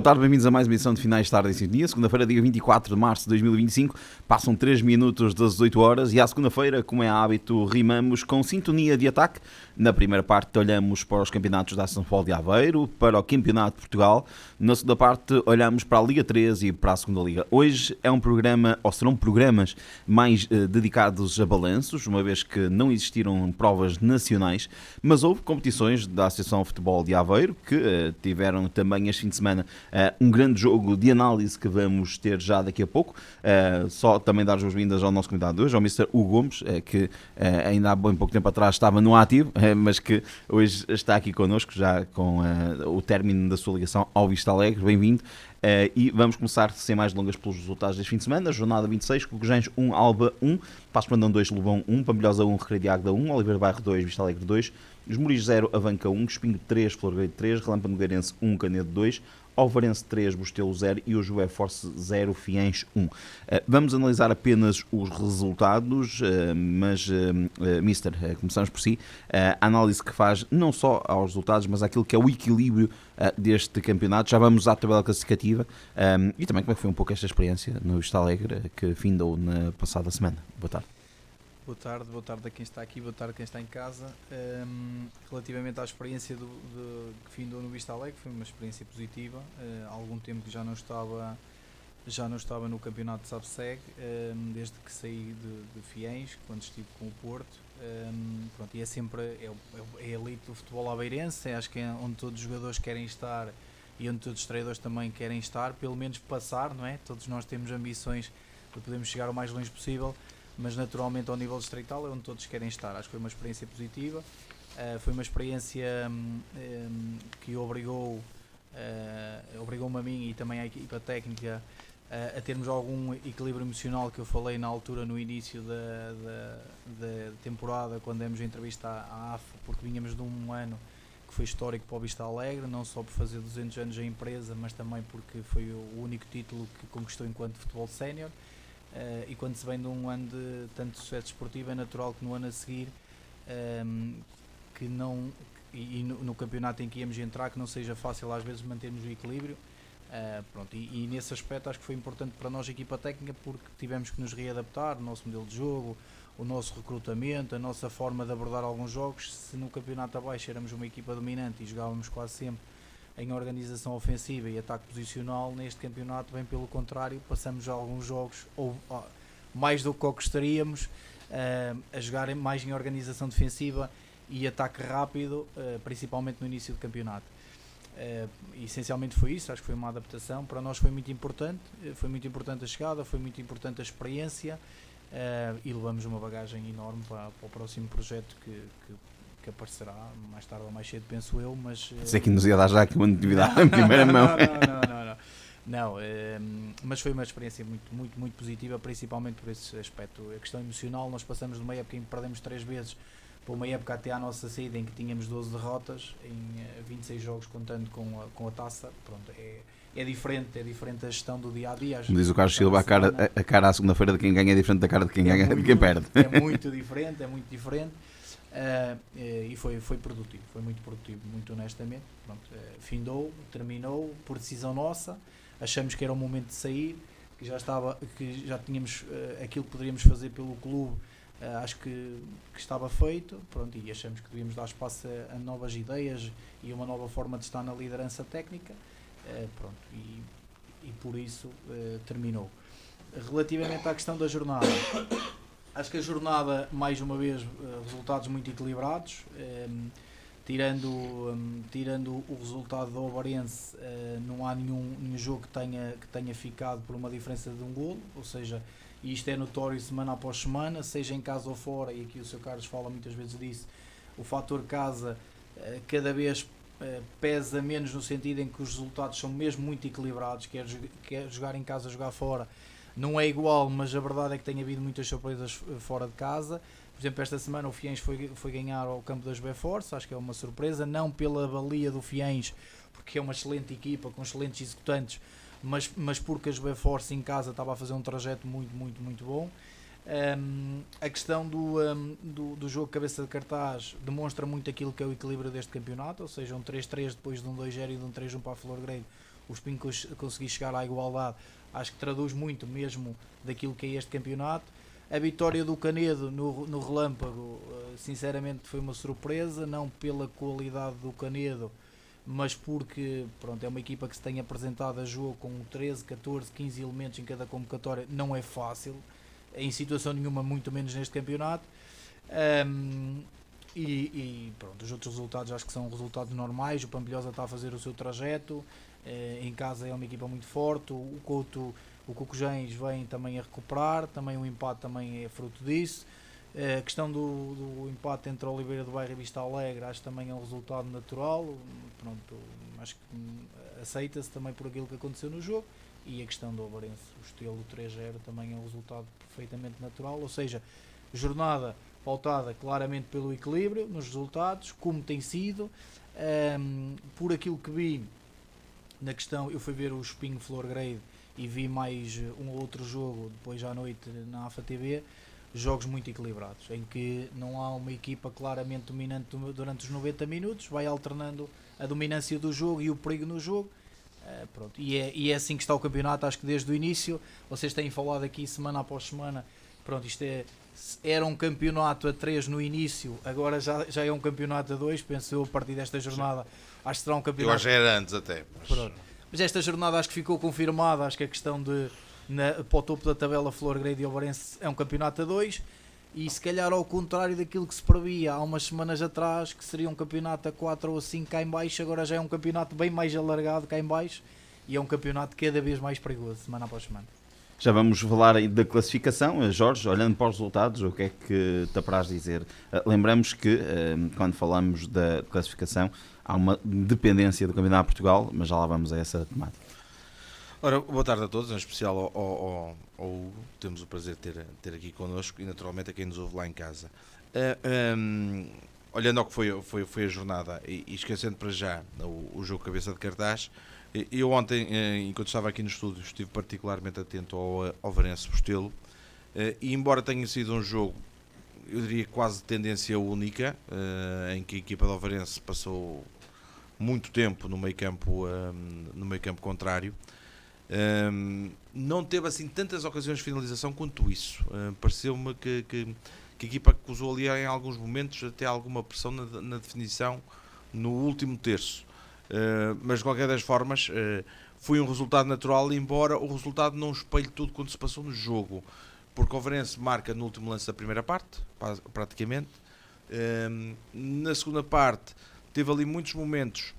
Boa tarde, bem-vindos a mais uma edição de Finais de Tarde em Sintonia. Segunda-feira, dia 24 de março de 2025. Passam 3 minutos das 18 horas e à segunda-feira, como é hábito, rimamos com Sintonia de Ataque. Na primeira parte olhamos para os campeonatos da Associação de Futebol de Aveiro, para o Campeonato de Portugal. Na segunda parte olhamos para a Liga 3 e para a Segunda Liga. Hoje é um programa, ou serão programas mais dedicados a balanços, uma vez que não existiram provas nacionais, mas houve competições da Associação de Futebol de Aveiro, que tiveram também este fim de semana um grande jogo de análise que vamos ter já daqui a pouco. Só também dar as boas-vindas ao nosso convidado de hoje, ao Mr. Hugo Gomes, que ainda há bem pouco tempo atrás estava no ativo, mas que hoje está aqui connosco, já com o término da sua ligação ao Vista Alegre. Bem-vindo. E vamos começar, sem mais delongas, pelos resultados deste fim de semana. Jornada 26, Cogães 1, Alba 1, Passo Brandão 2, Lobão 1, Pampilhosa 1, Recreio de Águeda 1, Oliveira Bairro 2, Vista Alegre 2, Esmoriz 0, Avanca 1, Espinho 3, Florgueiro 3, Relâmpago Nogueirense 1, Canedo 2, Alvarense 3, Bostelo 0 e o Jué Force 0, Fiães 1. Vamos analisar apenas os resultados, mas, Mister, começamos por si. A análise que faz não só aos resultados, mas àquilo que é o equilíbrio deste campeonato. Já vamos à tabela classificativa e também como é que foi um pouco esta experiência no Vista Alegre que findou na passada semana. Boa tarde. Boa tarde a quem está aqui, boa tarde a quem está em casa. Relativamente à experiência que findou no Vista Alegre, foi uma experiência positiva. Há algum tempo que já não estava no campeonato de Sabseg, desde que saí de Fiães, quando estive com o Porto. Pronto, e é sempre a elite do futebol aveirense, acho que é onde todos os jogadores querem estar e onde todos os treinadores também querem estar, pelo menos passar, não é? Todos nós temos ambições de podermos chegar o mais longe possível, mas naturalmente ao nível distrital é onde todos querem estar. Acho que foi uma experiência positiva, foi uma experiência que obrigou-me a mim e também à equipa técnica a termos algum equilíbrio emocional, que eu falei na altura, no início da temporada, quando demos a entrevista à AF, porque vinhamos de um ano que foi histórico para o Vista Alegre, não só por fazer 200 anos a empresa, mas também porque foi o único título que conquistou enquanto futebol sénior. E quando se vem de um ano de tanto sucesso esportivo, é natural que no ano a seguir que não, e no campeonato em que íamos entrar, que não seja fácil às vezes mantermos o equilíbrio. Pronto, e nesse aspecto acho que foi importante para nós, a equipa técnica, porque tivemos que nos readaptar o nosso modelo de jogo, o nosso recrutamento, a nossa forma de abordar alguns jogos. Se no campeonato abaixo éramos uma equipa dominante e jogávamos quase sempre em organização ofensiva e ataque posicional, neste campeonato, bem pelo contrário, passamos alguns jogos, ou mais do que gostaríamos, a jogar mais em organização defensiva e ataque rápido, principalmente no início do campeonato. Essencialmente foi isso, acho que foi uma adaptação, para nós foi muito importante a chegada, foi muito importante a experiência, e levamos uma bagagem enorme para o próximo projeto que aparecerá mais tarde ou mais cedo, penso eu, mas... Sei que nos ia dar já aqui uma novidade em primeira mão. Não, mas foi uma experiência muito positiva, principalmente por esse aspecto. A questão emocional, nós passamos de uma época em que perdemos 3 vezes para uma época até à nossa saída em que tínhamos 12 derrotas em 26 jogos, contando com a taça. Pronto, é diferente a gestão do dia-a-dia. Como diz o Carlos Silva, a cara à segunda-feira de quem ganha é diferente da cara de quem ganha, de quem perde. É muito diferente. E foi produtivo, foi muito produtivo, muito honestamente. Pronto, findou, terminou por decisão nossa. Achamos que era o momento de sair, que já tínhamos aquilo que poderíamos fazer pelo clube. Acho que estava feito, pronto, e achamos que devíamos dar espaço a novas ideias e uma nova forma de estar na liderança técnica, pronto, e por isso terminou. Relativamente à questão da jornada, acho que a jornada, mais uma vez, resultados muito equilibrados, tirando o resultado do Alvarense, não há nenhum jogo que tenha ficado por uma diferença de um golo, ou seja, e isto é notório semana após semana, seja em casa ou fora, e aqui o Sr. Carlos fala muitas vezes disso, o fator casa cada vez pesa menos, no sentido em que os resultados são mesmo muito equilibrados, quer jogar em casa, jogar fora, não é igual, mas a verdade é que tem havido muitas surpresas fora de casa. Por exemplo, esta semana o Fiães foi ganhar ao campo das Jué Force, acho que é uma surpresa, não pela valia do Fiães, porque é uma excelente equipa, com excelentes executantes, mas porque a Jué Force em casa estava a fazer um trajeto muito bom. A questão do jogo cabeça de cartaz demonstra muito aquilo que é o equilíbrio deste campeonato, ou seja, um 3-3 depois de um 2-0 e de um 3-1 para a Florgueiro, o Espinho conseguir chegar à igualdade, acho que traduz muito mesmo daquilo que é este campeonato. A vitória do Canedo no Relâmpago, sinceramente foi uma surpresa, não pela qualidade do Canedo, mas porque pronto, é uma equipa que se tem apresentado a jogo com 13, 14, 15 elementos em cada convocatória, não é fácil, em situação nenhuma, muito menos neste campeonato. E pronto, os outros resultados acho que são resultados normais. O Pampilhosa está a fazer o seu trajeto, em casa é uma equipa muito forte, o Cocujães vem também a recuperar, também o empate também é fruto disso. A questão do empate entre Oliveira do Bairro e Vista Alegre acho que também é um resultado natural, pronto, acho que aceita-se também por aquilo que aconteceu no jogo. E a questão do Ovarense, o estilo 3-0 também é um resultado perfeitamente natural, ou seja, jornada pautada claramente pelo equilíbrio nos resultados, como tem sido. Por aquilo que vi na questão, eu fui ver o Espinho Flor Grade e vi mais um ou outro jogo depois à noite na AFA TV, jogos muito equilibrados, em que não há uma equipa claramente dominante durante os 90 minutos, vai alternando a dominância do jogo e o perigo no jogo. Pronto. E é assim que está o campeonato, acho que desde o início, vocês têm falado aqui semana após semana, pronto, isto era um campeonato a 3 no início, agora já é um campeonato a 2, penso eu, a partir desta jornada, acho que será um campeonato... Eu acho que era antes até. Mas esta jornada acho que ficou confirmada, acho que a questão para o topo da tabela, Flor Grade e Ovarense é um campeonato a 2, e se calhar ao contrário daquilo que se previa há umas semanas atrás, que seria um campeonato a 4 ou 5 cá em baixo, agora já é um campeonato bem mais alargado cá em baixo, e é um campeonato cada vez mais perigoso, semana após semana. Já vamos falar aí da classificação. Jorge, olhando para os resultados, o que é que te apraz dizer? Lembramos que, quando falamos da classificação, há uma dependência do Campeonato de Portugal, mas já lá vamos a essa temática. Ora, boa tarde a todos, em especial ao Hugo. Temos o prazer de ter aqui connosco e naturalmente a quem nos ouve lá em casa. Olhando ao que foi a jornada e esquecendo para já o jogo cabeça de cartaz, eu ontem, enquanto estava aqui no estúdio, estive particularmente atento ao Ovarense Bostelo, e embora tenha sido um jogo, eu diria quase de tendência única, em que a equipa de Ovarense passou muito tempo no meio campo contrário, não teve assim tantas ocasiões de finalização quanto isso. Pareceu-me que a equipa acusou ali em alguns momentos até alguma pressão na definição no último terço. Mas de qualquer das formas foi um resultado natural, embora o resultado não espelhe tudo quando se passou no jogo, porque o Ovarense marca no último lance da primeira parte, praticamente. Na segunda parte teve ali muitos momentos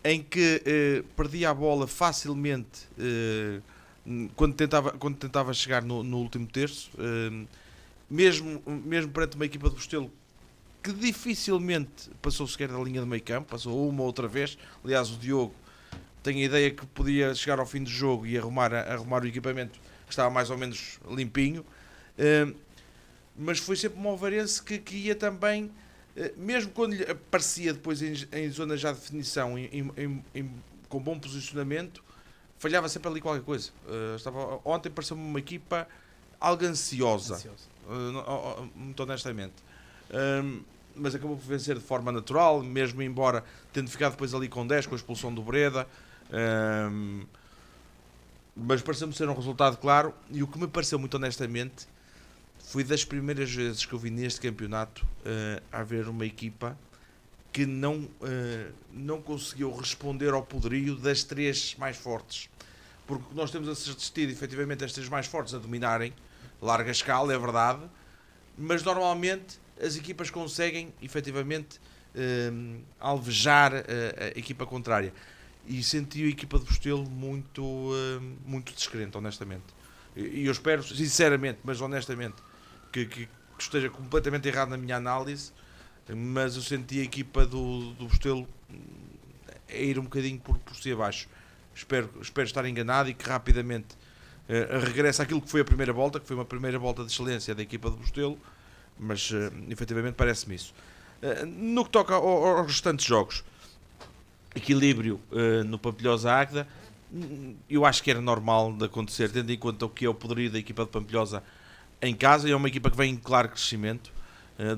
em que perdia a bola facilmente quando tentava chegar no último terço, mesmo perante uma equipa de Bostelo que dificilmente passou sequer da linha de meio campo, passou uma ou outra vez. Aliás, o Diogo tem a ideia que podia chegar ao fim do jogo e arrumar o equipamento que estava mais ou menos limpinho, mas foi sempre um Ovarense que ia também, mesmo quando lhe aparecia depois em zona já de definição, com bom posicionamento, falhava sempre ali qualquer coisa. Ontem pareceu-me uma equipa algo ansiosa. Muito honestamente. Mas acabou por vencer de forma natural, mesmo embora tendo ficado depois ali com 10 com a expulsão do Breda, mas pareceu-me ser um resultado claro. E o que me pareceu muito honestamente foi das primeiras vezes que eu vi neste campeonato haver uma equipa que não conseguiu responder ao poderio das três mais fortes, porque nós temos assistido efetivamente as três mais fortes a dominarem larga escala, é verdade, mas normalmente as equipas conseguem efetivamente alvejar a equipa contrária, e senti a equipa de Bostelo muito descrente, honestamente. E eu espero sinceramente, mas honestamente, que esteja completamente errado na minha análise, mas eu senti a equipa do Bostelo a ir um bocadinho por si abaixo. Espero estar enganado e que rapidamente regresse àquilo que foi a primeira volta, que foi uma primeira volta de excelência da equipa de Bostelo, mas efetivamente parece-me isso. No que toca aos restantes jogos, equilíbrio no Pampilhosa Águeda, eu acho que era normal de acontecer, tendo em conta o que é o poderio da equipa de Pampilhosa em casa, e é uma equipa que vem em claro crescimento,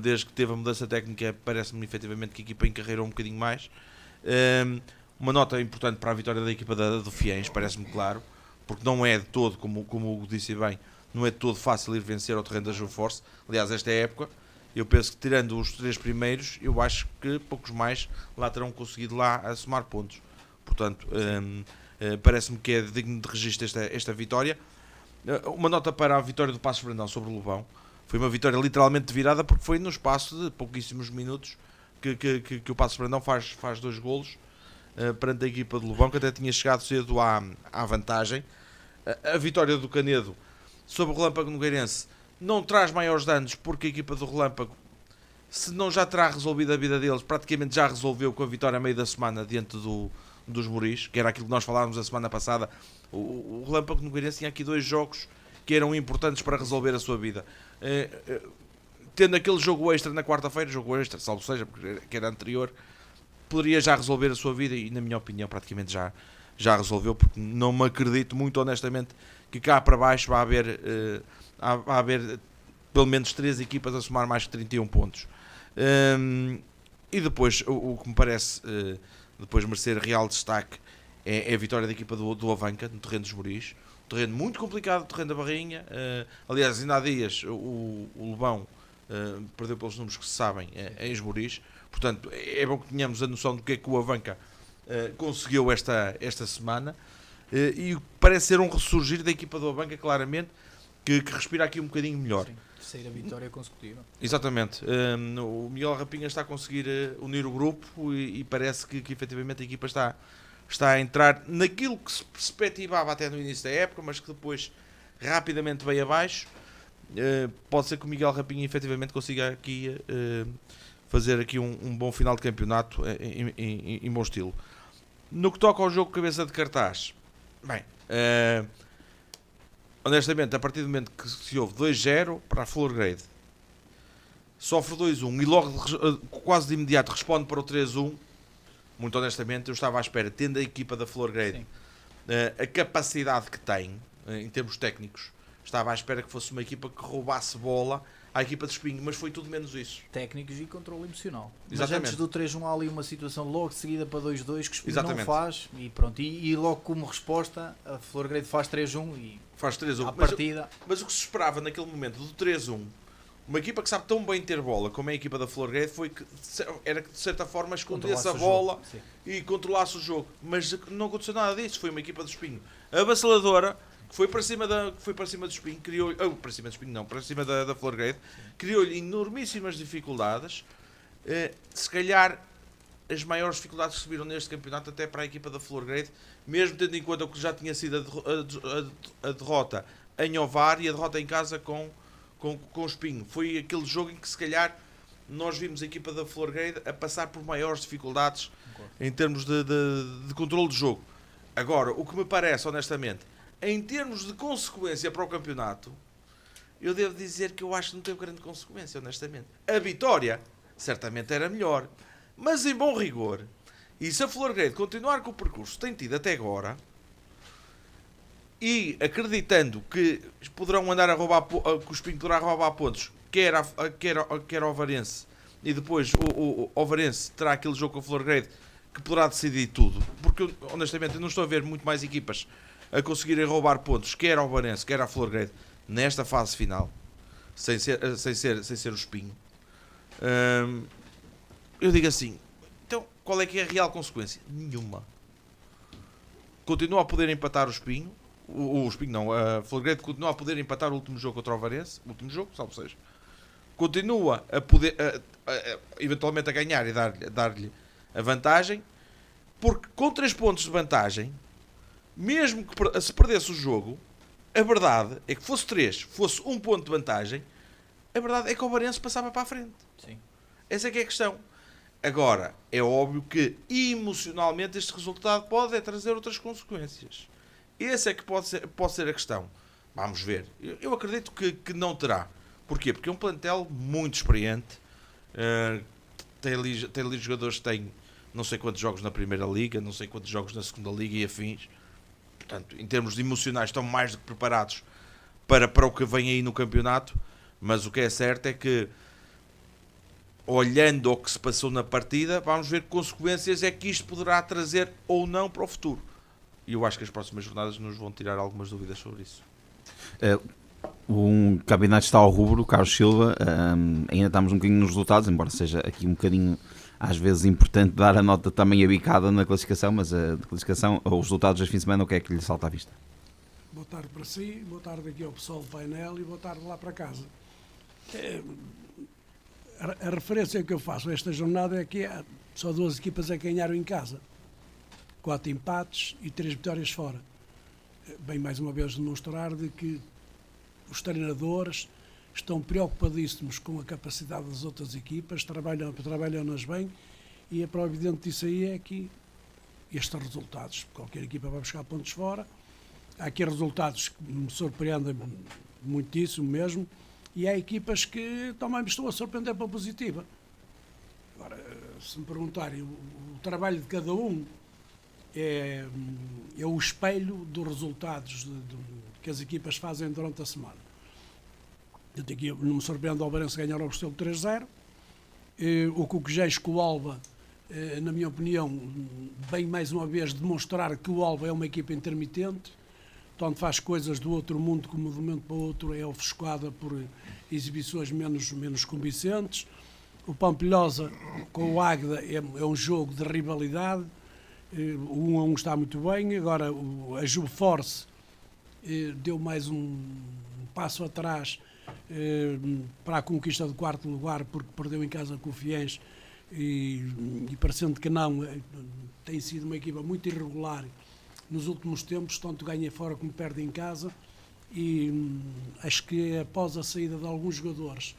desde que teve a mudança técnica, parece-me efetivamente que a equipa encarreirou um bocadinho mais. Uma nota importante para a vitória da equipa do Fiens, parece-me claro, porque não é de todo, como o Hugo disse bem, não é de todo fácil ir vencer ao terreno da Juforce. Aliás, esta época, eu penso que tirando os 3 primeiros, eu acho que poucos mais lá terão conseguido lá a somar pontos. Portanto, parece-me que é digno de registro esta vitória. Uma nota para a vitória do Passos Brandão sobre o Lobão. Foi uma vitória literalmente de virada, porque foi no espaço de pouquíssimos minutos que o Passos Brandão faz 2 golos perante a equipa de Lobão, que até tinha chegado cedo à vantagem. A vitória do Canedo sobre o Relâmpago Nogueirense não traz maiores danos, porque a equipa do Relâmpago, se não já terá resolvido a vida deles, praticamente já resolveu com a vitória a meio da semana diante dos Moris, que era aquilo que nós falávamos a semana passada. O Relâmpago Nogueirense tinha aqui 2 jogos que eram importantes para resolver a sua vida. Tendo aquele jogo extra na quarta-feira, jogo extra, salvo seja, porque era anterior, poderia já resolver a sua vida e, na minha opinião, praticamente já resolveu, porque não me acredito muito honestamente que cá para baixo vai haver pelo menos 3 equipas a somar mais que 31 pontos. E depois, o que me parece depois merecer real destaque é a vitória da equipa do Avanca no terreno dos Moris. Um terreno muito complicado, o terreno da Barrinha. Aliás, ainda há dias o Lobão perdeu pelos números que se sabem em Esmoriz. Portanto, é bom que tenhamos a noção do que é que o Avanca conseguiu esta semana. E parece ser um ressurgir da equipa do Avanca, claramente, que respira aqui um bocadinho melhor. Sim, terceira vitória consecutiva. Exatamente. O Miguel Rapinha está a conseguir unir o grupo e parece que efetivamente a equipa está a entrar naquilo que se perspectivava até no início da época, mas que depois rapidamente veio abaixo. Pode ser que o Miguel Rapinha efetivamente consiga aqui fazer aqui um bom final de campeonato em bom estilo. No que toca ao jogo cabeça de cartaz, bem, honestamente, a partir do momento que se houve 2-0 para a Florgrade, sofre 2-1 e logo quase de imediato responde para o 3-1, muito honestamente, eu estava à espera, tendo a equipa da Florgrade a capacidade que tem em termos técnicos, estava à espera que fosse uma equipa que roubasse bola à equipa de Espinho, mas foi tudo menos isso. Técnicos e controle emocional. Exatamente. Mas antes do 3-1 há ali uma situação logo seguida para 2-2 que o Espinho Exatamente. não faz e pronto. E logo como resposta a Florgrade faz 3-1 e faz 3-1. à partida. Mas o que se esperava naquele momento do 3-1, uma equipa que sabe tão bem ter bola como a equipa da Florgrade, foi que era que de certa forma escondesse a bola e controlasse o jogo. Mas não aconteceu nada disso. Foi uma equipa do Espinho avassaladora, que foi para cima do Espinho, criou para cima do Espinho não, para cima da Florgrade, criou-lhe enormíssimas dificuldades. Se calhar as maiores dificuldades que se viram neste campeonato até para a equipa da Florgrade, mesmo tendo em conta o que já tinha sido a derrota em Ovar e a derrota em casa com o Espinho. Foi aquele jogo em que se calhar nós vimos a equipa da Florgrade a passar por maiores dificuldades em termos de controle de jogo. Agora, o que me parece honestamente, em termos de consequência para o campeonato, eu devo dizer que eu acho que não teve grande consequência, honestamente. A vitória certamente era melhor, mas em bom rigor, e se a Florgrade continuar com o percurso que tem tido até agora, e acreditando que poderão andar a roubar, que o Espinho poderá roubar pontos, quer o Ovarense, e depois o Ovarense terá aquele jogo com a Florgrade que poderá decidir tudo, porque honestamente eu não estou a ver muito mais equipas a conseguirem roubar pontos, quer ao Ovarense, quer à Florgrade, nesta fase final, sem ser o Espinho. Eu digo assim, então qual é que é a real consequência? Nenhuma. Continua a poder empatar o Espinho, o Espinho não, a Florgrade continua a poder empatar o último jogo contra o Ovarense, o último jogo, salvo seja. Continua a poder, eventualmente a ganhar e dar-lhe a vantagem, porque com 3 pontos de vantagem, mesmo que se perdesse o jogo, a verdade é que fosse 3, fosse 1 ponto de vantagem, a verdade é que o Ovarense passava para a frente. Sim. Essa é que é a questão. Agora, é óbvio que emocionalmente este resultado pode trazer outras consequências. Essa é que pode ser a questão. Vamos ver. Eu acredito que não terá. Porquê? Porque é um plantel muito experiente. Tem ali jogadores que têm não sei quantos jogos na Primeira Liga, não sei quantos jogos na Segunda Liga e afins. Portanto, em termos de emocionais, estão mais do que preparados para o que vem aí no campeonato. Mas o que é certo é que olhando ao que se passou na partida, vamos ver que consequências é que isto poderá trazer ou não para o futuro. E eu acho que as próximas jornadas nos vão tirar algumas dúvidas sobre isso. Um campeonato está ao rubro, Carlos Silva, ainda estamos um bocadinho nos resultados, embora seja aqui um bocadinho às vezes importante dar a nota também abicada na classificação, mas a classificação, os resultados deste fim de semana, o que é que lhe salta à vista? Boa tarde para si, boa tarde aqui ao pessoal do painel e boa tarde lá para casa. A referência que eu faço a esta jornada é que só 2 equipas a ganharam em casa. 4 empates e 3 vitórias fora. Bem, mais uma vez demonstrar de que os treinadores estão preocupadíssimos com a capacidade das outras equipas, trabalham-nas bem, e a prova evidente disso aí é que estes resultados, qualquer equipa vai buscar pontos fora, há aqui resultados que me surpreendem muitíssimo mesmo, e há equipas que também me estão a surpreender para a positiva. Agora, se me perguntarem, o trabalho de cada um é o espelho dos resultados que as equipas fazem durante a semana. Eu não me surpreendo ao Varense ganhar ao Restelo 3-0. O Coquejeis com o Alba, na minha opinião, vem mais uma vez demonstrar que o Alba é uma equipa intermitente, tanto faz coisas do outro mundo como de um momento para o outro é ofuscada por exibições menos convincentes. O Pampilhosa com o Águeda é um jogo de rivalidade, o 1-1 está muito bem. Agora a Juveforce deu mais um passo atrás para a conquista do 4º lugar, porque perdeu em casa com o Fiens e parecendo que não, tem sido uma equipa muito irregular nos últimos tempos, tanto ganha fora como perde em casa, e acho que após a saída de alguns jogadores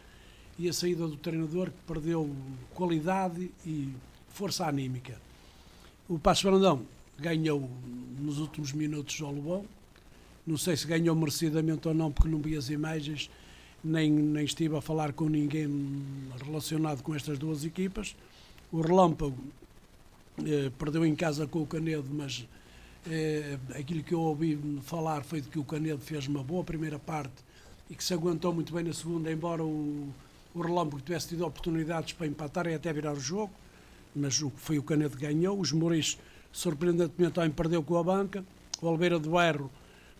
e a saída do treinador, que perdeu qualidade e força anímica. O Paços de Brandão ganhou nos últimos minutos ao Lobão, não sei se ganhou merecidamente ou não, porque não vi as imagens, nem estive a falar com ninguém relacionado com estas 2 equipas. O Relâmpago perdeu em casa com o Canedo, mas aquilo que eu ouvi falar foi de que o Canedo fez uma boa primeira parte e que se aguentou muito bem na segunda, embora o Relâmpago tivesse tido oportunidades para empatar e até virar o jogo, mas foi o Canedo que ganhou. Os Mouris, surpreendentemente, também perdeu com a Banca. O Oliveira do Bairro,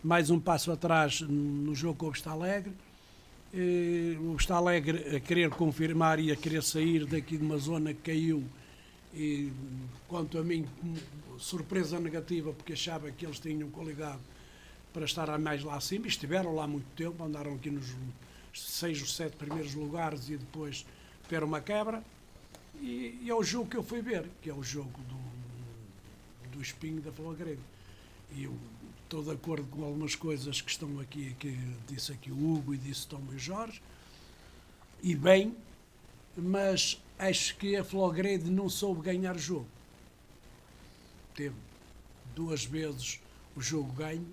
mais um passo atrás no jogo com o Vista Alegre. O Vista Alegre a querer confirmar e a querer sair daqui de uma zona que caiu, e quanto a mim, surpresa negativa, porque achava que eles tinham qualidade para estar mais lá acima, e estiveram lá muito tempo, andaram aqui nos 6 ou 7 primeiros lugares e depois tiveram uma quebra, e é o jogo que eu fui ver, que é o jogo do Espinho da Flagredo. E eu estou de acordo com algumas coisas que estão aqui, que disse aqui o Hugo e disse também o Jorge, e bem, mas acho que a Flagredo não soube ganhar o jogo. Teve 2 vezes o jogo ganho,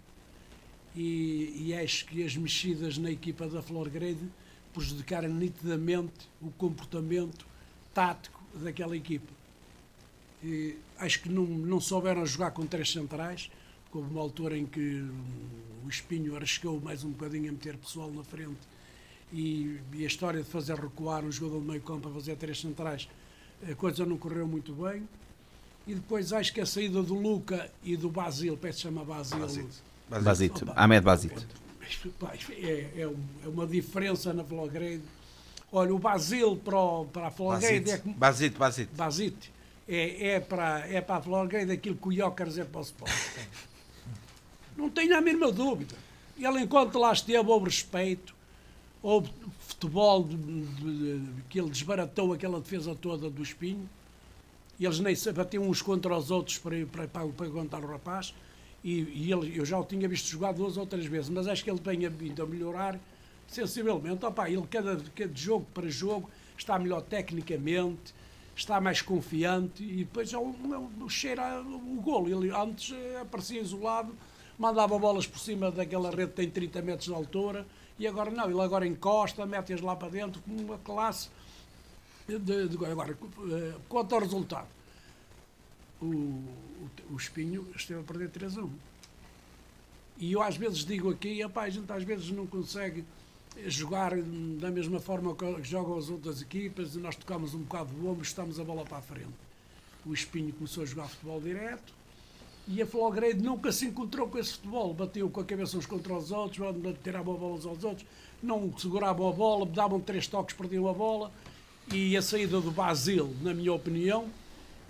e acho que as mexidas na equipa da Flagredo prejudicaram nitidamente o comportamento tático daquela equipa. E acho que não souberam jogar com 3 centrais. Houve uma altura em que o Espinho arriscou mais um bocadinho a meter pessoal na frente, e a história de fazer recuar um jogador de meio campo para fazer 3 centrais, a coisa não correu muito bem. E depois acho que a saída do Luca e do Basile, parece que se chama Basile. Basito, Ahmed Basito. É uma diferença na Flagredo. Olha, o Basile para a Flagredo é como... Basito. É para a Flagredo aquilo que o Jóqueres é para o Sport. Não tenho a mínima dúvida. Ele, enquanto lá esteve, houve respeito, houve futebol, que ele desbaratou aquela defesa toda do Espinho. Eles nem se batiam uns contra os outros para aguentar o rapaz. E ele, eu já o tinha visto jogar 2 ou 3 vezes, mas acho que ele tenha vindo a melhorar sensivelmente. Ele, cada jogo para jogo, está melhor tecnicamente, está mais confiante, e depois cheira o golo. Ele antes aparecia isolado, mandava bolas por cima daquela rede que tem 30 metros de altura, e agora não, ele agora encosta, mete-as lá para dentro com uma classe agora, quanto ao resultado, o Espinho esteve a perder 3-1, e eu às vezes digo aqui, a gente às vezes não consegue jogar da mesma forma que jogam as outras equipas, e nós tocamos um bocado do ombro e estamos a bola para a frente. O Espinho começou a jogar futebol direto e a Flograde nunca se encontrou com esse futebol. Bateu com a cabeça uns contra os outros, tiravam a bola uns aos outros, não seguravam a bola, davam 3 toques, perdiam a bola. E a saída do Basile, na minha opinião,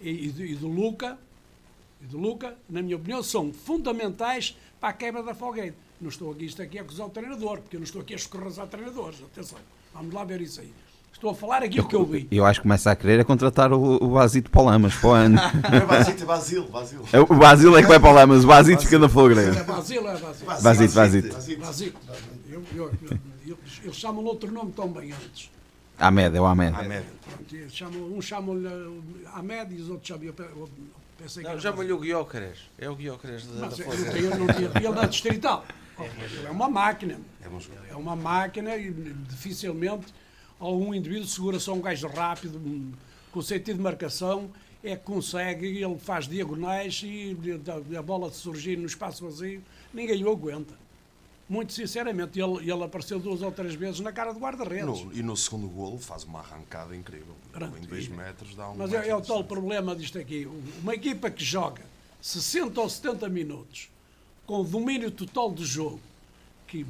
e do Luca, na minha opinião, são fundamentais para a quebra da Flograde. Não estou aqui, isto aqui a acusar o treinador, porque eu não estou aqui a escorraçar treinadores. Atenção, vamos lá ver isso aí. Estou a falar aqui o que eu vi. Eu acho que começa a querer contratar o Basito para o Lamas para o ano. Não é Basito, é Basile. O Basile é que vai para o Lamas, o Basito fica na Flograde. É Basile. Basito. Eles chamam-lhe outro nome tão bem antes. Ahmed, é o Ahmed. Uns chamam-lhe Ahmed e os outros chamam. Eu pensei que Não, era chama-lhe o Guiócares. É o Guiócares da Mas Flograde. ele não tinha distrital. Ele é uma máquina. É uma máquina e dificilmente algum indivíduo segura só um gajo rápido, com sentido de marcação, é que consegue, ele faz diagonais e a bola de surgir no espaço vazio, ninguém o aguenta. Muito sinceramente, ele apareceu 2 ou 3 vezes na cara do guarda-redes. E no segundo golo faz uma arrancada incrível. Em 2 metros dá um... Mas é o tal problema disto aqui. Uma equipa que joga 60 ou 70 minutos com o domínio total do jogo, que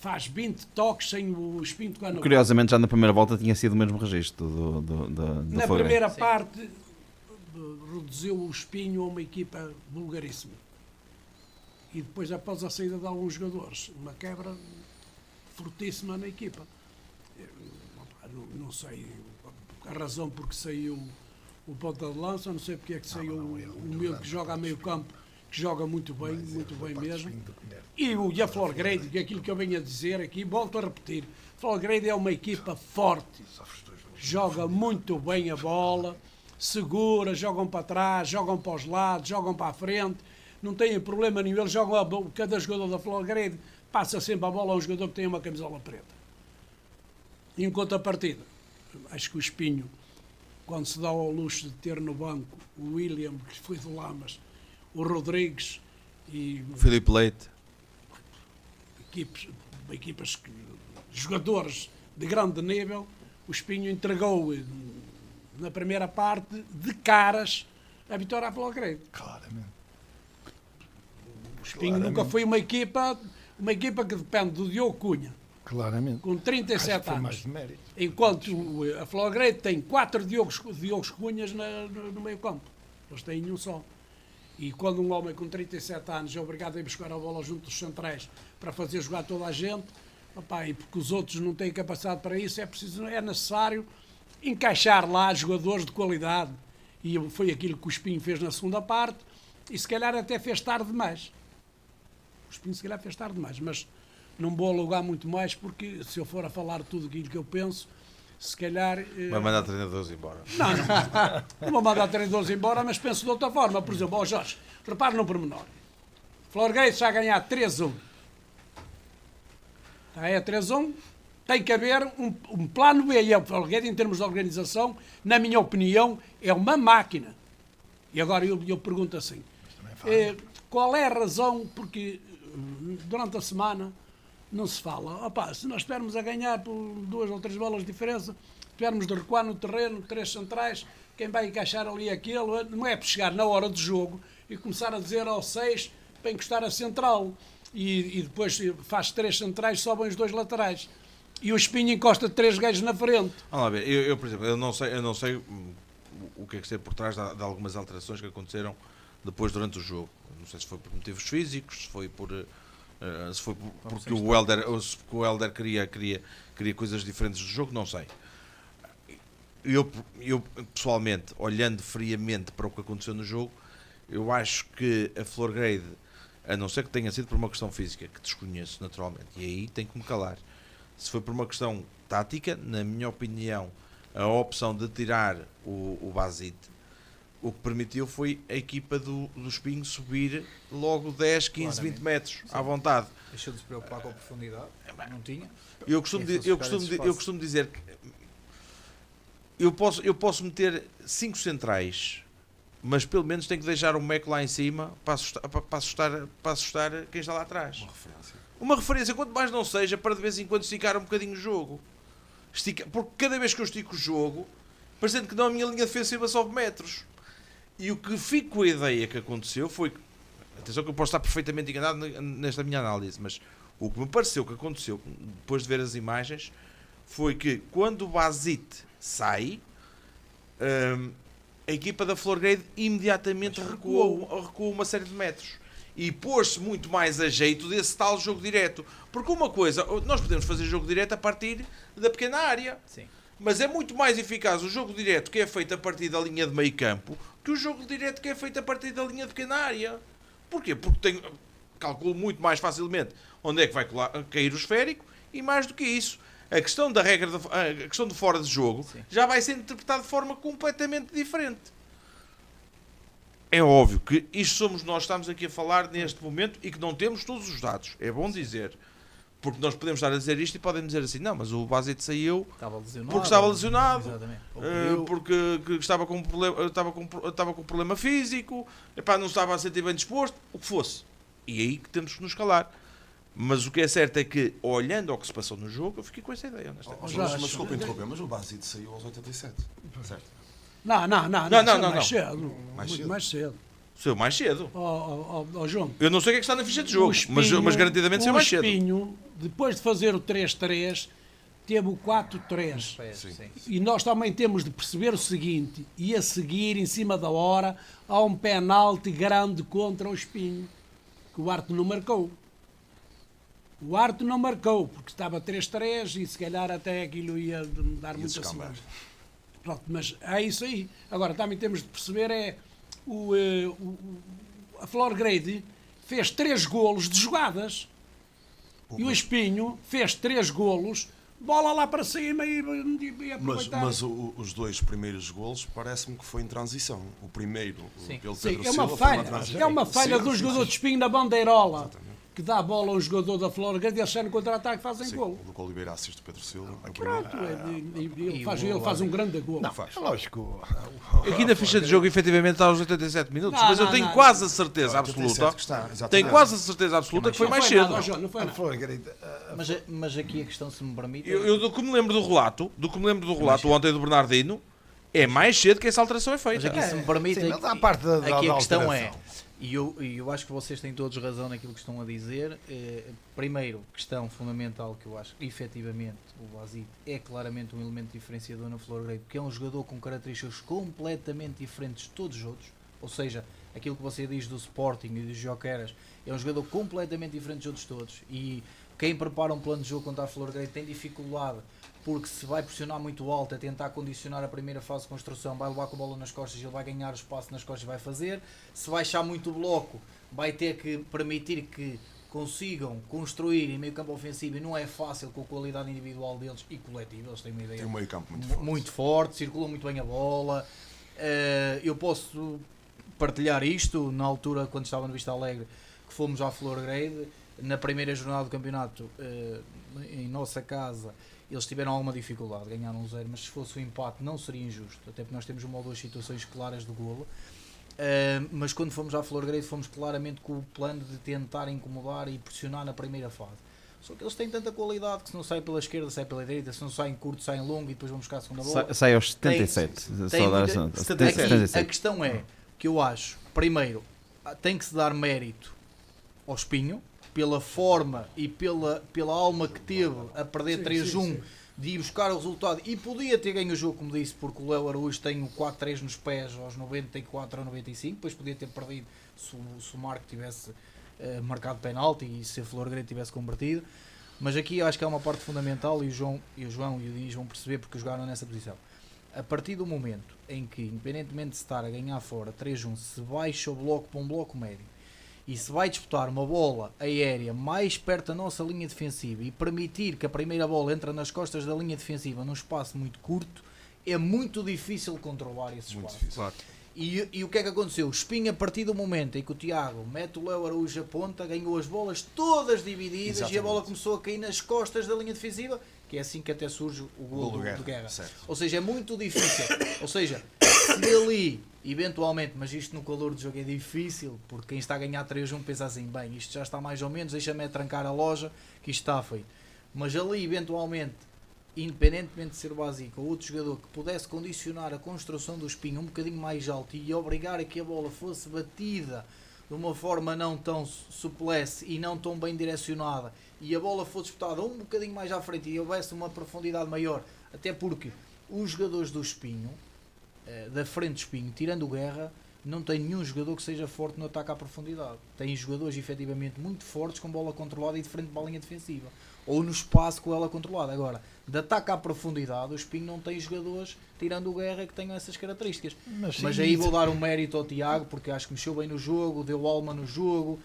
faz 20 toques sem o Espinho tocar na bola. Curiosamente, já na primeira volta tinha sido o mesmo registro do Na Flograde. primeira parte, reduziu o Espinho a uma equipa vulgaríssima. E depois, após a saída de alguns jogadores, uma quebra fortíssima na equipa. Não sei a razão porque saiu o ponta de lança, não sei porque é que saiu o meu que joga a meio campo, que joga muito bem mesmo. E a Flograde, que é aquilo que eu venho a dizer aqui, volto a repetir, Flograde é uma equipa forte, joga muito bem a bola, segura, jogam para trás, jogam para os lados, jogam para a frente, não têm problema nenhum, eles jogam a bola, cada jogador da Flograde passa sempre a bola a um jogador que tem uma camisola preta. E em contrapartida, acho que o Espinho, quando se dá ao luxo de ter no banco o William, que foi do Lamas, o Rodrigues e Filipe Leite. equipas, jogadores de grande nível, o Espinho entregou na primeira parte de caras a vitória à Flograde. Claramente. O Espinho nunca foi uma equipa que depende do Diogo Cunha, Claramente. com 37 Foi anos. mais de mérito. Enquanto a Flograde tem 4 Diogos Cunhas no meio campo. Eles têm um só. E quando um homem com 37 anos é obrigado a ir buscar a bola junto dos centrais para fazer jogar toda a gente, opa, e porque os outros não têm capacidade para isso, é necessário encaixar lá jogadores de qualidade. E foi aquilo que o Espinho fez na segunda parte, e se calhar até fez tarde demais. O Espinho se calhar fez tarde demais, mas não vou alugar muito mais, porque se eu for a falar tudo aquilo que eu penso, se calhar... Vai mandar treinadores embora. Não vou mandar treinadores embora, mas penso de outra forma. Por exemplo, Jorge, repare no pormenor. Flograde está a ganhar 3-1. Está aí a 3-1. Tem que haver um plano B. E a Flograde, em termos de organização, na minha opinião, é uma máquina. E agora eu pergunto assim, qual é a razão, porque durante a semana não se fala, opa, se nós estivermos a ganhar por 2 ou 3 bolas de diferença, estivermos de recuar no terreno, 3 centrais, quem vai encaixar ali aquilo, não é para chegar na hora do jogo e começar a dizer ao 6 para encostar a central e depois faz 3 centrais, sobem os 2 laterais e o Espinho encosta 3 gajos na frente. Vamos lá ver, eu por exemplo, eu não sei o que é que esteve por trás de algumas alterações que aconteceram depois durante o jogo. Não sei se foi por motivos físicos, se foi porque o Helder queria coisas diferentes do jogo, não sei. Eu pessoalmente, olhando friamente para o que aconteceu no jogo, eu acho que a Flograde, a não ser que tenha sido por uma questão física, que desconheço naturalmente, e aí tenho que me calar, se foi por uma questão tática, na minha opinião, a opção de tirar o Basite, o que permitiu foi a equipa do Espinho subir logo 10, 15, Claramente. 20 metros, Sim. à vontade. Deixou de se preocupar com a profundidade, não tinha. Eu costumo dizer que eu posso meter 5 centrais, mas pelo menos tenho que deixar o Meco lá em cima para assustar quem está lá atrás. Uma referência. Uma referência, quanto mais não seja, para de vez em quando esticar um bocadinho o jogo. Porque cada vez que eu estico o jogo, parecendo que não, a minha linha defensiva sobe metros. E o que fico com a ideia que aconteceu foi que, atenção que eu posso estar perfeitamente enganado nesta minha análise, mas o que me pareceu que aconteceu depois de ver as imagens foi que quando o Basit sai, a equipa da Florgrade imediatamente recuou uma série de metros e pôs-se muito mais a jeito desse tal jogo direto. Porque uma coisa, nós podemos fazer jogo direto a partir da pequena área. Sim. Mas é muito mais eficaz o jogo direto que é feito a partir da linha de meio campo que o jogo direto que é feito a partir da linha de pequena área. Porquê? Porque calculo muito mais facilmente onde é que vai cair o esférico e mais do que isso. A questão da regra, a questão do fora de jogo, sim, já vai ser interpretada de forma completamente diferente. É óbvio que isto somos nós, estamos aqui a falar neste momento e que não temos todos os dados. É bom dizer. Porque nós podemos estar a dizer isto e podem dizer assim, não, mas o Basit saiu porque estava lesionado, porque estava com um problema físico, não estava a sentir bem disposto, o que fosse. E aí que temos que nos calar. Mas o que é certo é que, olhando ao que se passou no jogo, eu fiquei com essa ideia. Mas desculpa interromper, mas o Basit saiu aos 87, certo? Não. Mais cedo. Muito mais cedo. Saiu mais cedo. João. Eu não sei o que é que está na ficha de jogo, mas garantidamente saiu mais cedo. O Espinho, depois de fazer o 3-3, teve o 4-3. E nós também temos de perceber o seguinte, e a seguir, em cima da hora, há um penalti grande contra o Espinho, que o Arte não marcou. O Arte não marcou, porque estava 3-3 e se calhar até aquilo ia dar muito acima. Pronto, mas é isso aí. Agora, também temos de perceber a Florgrade fez 3 golos de jogadas e o Espinho fez 3 golos, bola lá para cima e aproveitar. Mas os 2 primeiros golos parece-me que foi em transição. O primeiro, pelo Pedro é uma Silva, falha. Foi É uma falha do jogador de Espinho na bandeirola. Exatamente. Que dá a bola a um jogador da Florgrade e eles saem no contra-ataque e fazem gol. O Luca Oliveira assiste o Pedro Silva. Pronto, ele faz um grande gol. Não, faz. Lógico. Aqui na ficha de jogo, efetivamente, está aos 87 minutos, mas eu tenho quase a certeza absoluta. Tenho quase a certeza absoluta que foi mais cedo. Não foi nada. Mas aqui a questão, se me permite. Eu do que me lembro do relato, ontem do Bernardino, é mais cedo que essa alteração é feita. Mas aqui, se me permite, aqui a questão é. E eu acho que vocês têm todos razão naquilo que estão a dizer. Primeiro, questão fundamental que eu acho que efetivamente o Basit é claramente um elemento diferenciador na Florgrade, porque é um jogador com características completamente diferentes de todos os outros. Ou seja, aquilo que você diz do Sporting e dos Joqueiras, é um jogador completamente diferente dos outros todos. E quem prepara um plano de jogo contra a Florgrade tem dificuldade, porque se vai pressionar muito alto a tentar condicionar a primeira fase de construção, vai levar com a bola nas costas e ele vai ganhar o espaço nas costas e vai fazer. Se baixar muito o bloco, vai ter que permitir que consigam construir em meio campo ofensivo, e não é fácil com a qualidade individual deles e coletiva. Eles têm uma ideia tem um meio campo muito forte, circulam muito bem a bola. Eu posso partilhar isto na altura, quando estava no Vista Alegre, que fomos à Florgrade, na primeira jornada do campeonato, em nossa casa. Eles tiveram alguma dificuldade, ganharam 1-0, mas se fosse um empate não seria injusto, até porque nós temos uma ou duas situações claras de golo. Mas quando fomos à Florgrade fomos claramente com o plano de tentar incomodar e pressionar na primeira fase. Só que eles têm tanta qualidade que se não sai pela esquerda, sai pela direita, se não sai em curto, sai em longo e depois vamos buscar a segunda bola. Sai aos 77. A questão é que eu acho, primeiro, tem que se dar mérito ao Espinho, pela forma e pela alma que teve a perder 3-1 de ir buscar o resultado, e podia ter ganho o jogo, como disse, porque o Léo Araújo tem o 4-3 nos pés aos 94 ou 95, depois podia ter perdido se o Marco tivesse marcado penalti e se a Florgrade tivesse convertido. Mas aqui eu acho que é uma parte fundamental, e o João e o Diniz vão perceber porque jogaram nessa posição. A partir do momento em que, independentemente de estar a ganhar fora 3-1, se baixa o bloco para um bloco médio e se vai disputar uma bola aérea mais perto da nossa linha defensiva e permitir que a primeira bola entre nas costas da linha defensiva num espaço muito curto, é muito difícil controlar esse espaço. Claro. E o que é que aconteceu? O Espinho, a partir do momento em que o Tiago mete o Léo Araújo a ponta, ganhou as bolas todas divididas. Exatamente. E a bola começou a cair nas costas da linha defensiva, que é assim que até surge o gol de Guerra. Certo. Ou seja, é muito difícil. Ou seja, se ali eventualmente, mas isto no calor do jogo é difícil, porque quem está a ganhar 3-1 pensa assim, bem, isto já está mais ou menos, deixa-me trancar a loja, que isto está feito. Mas ali, eventualmente, independentemente de ser o Basic ou outro jogador que pudesse condicionar a construção do Espinho um bocadinho mais alto e obrigar a que a bola fosse batida de uma forma não tão suplesse e não tão bem direcionada, e a bola fosse disputada um bocadinho mais à frente e houvesse uma profundidade maior, até porque os jogadores do Espinho, da frente do Espinho, tirando o Guerra, não tem nenhum jogador que seja forte no ataque à profundidade. Tem jogadores efetivamente muito fortes com bola controlada e de frente para a linha defensiva, ou no espaço com ela controlada. Agora, de ataque à profundidade, o Espinho não tem jogadores, tirando o Guerra, que tenham essas características. Mas aí vou dar um mérito ao Tiago, porque acho que mexeu bem no jogo, deu alma no jogo,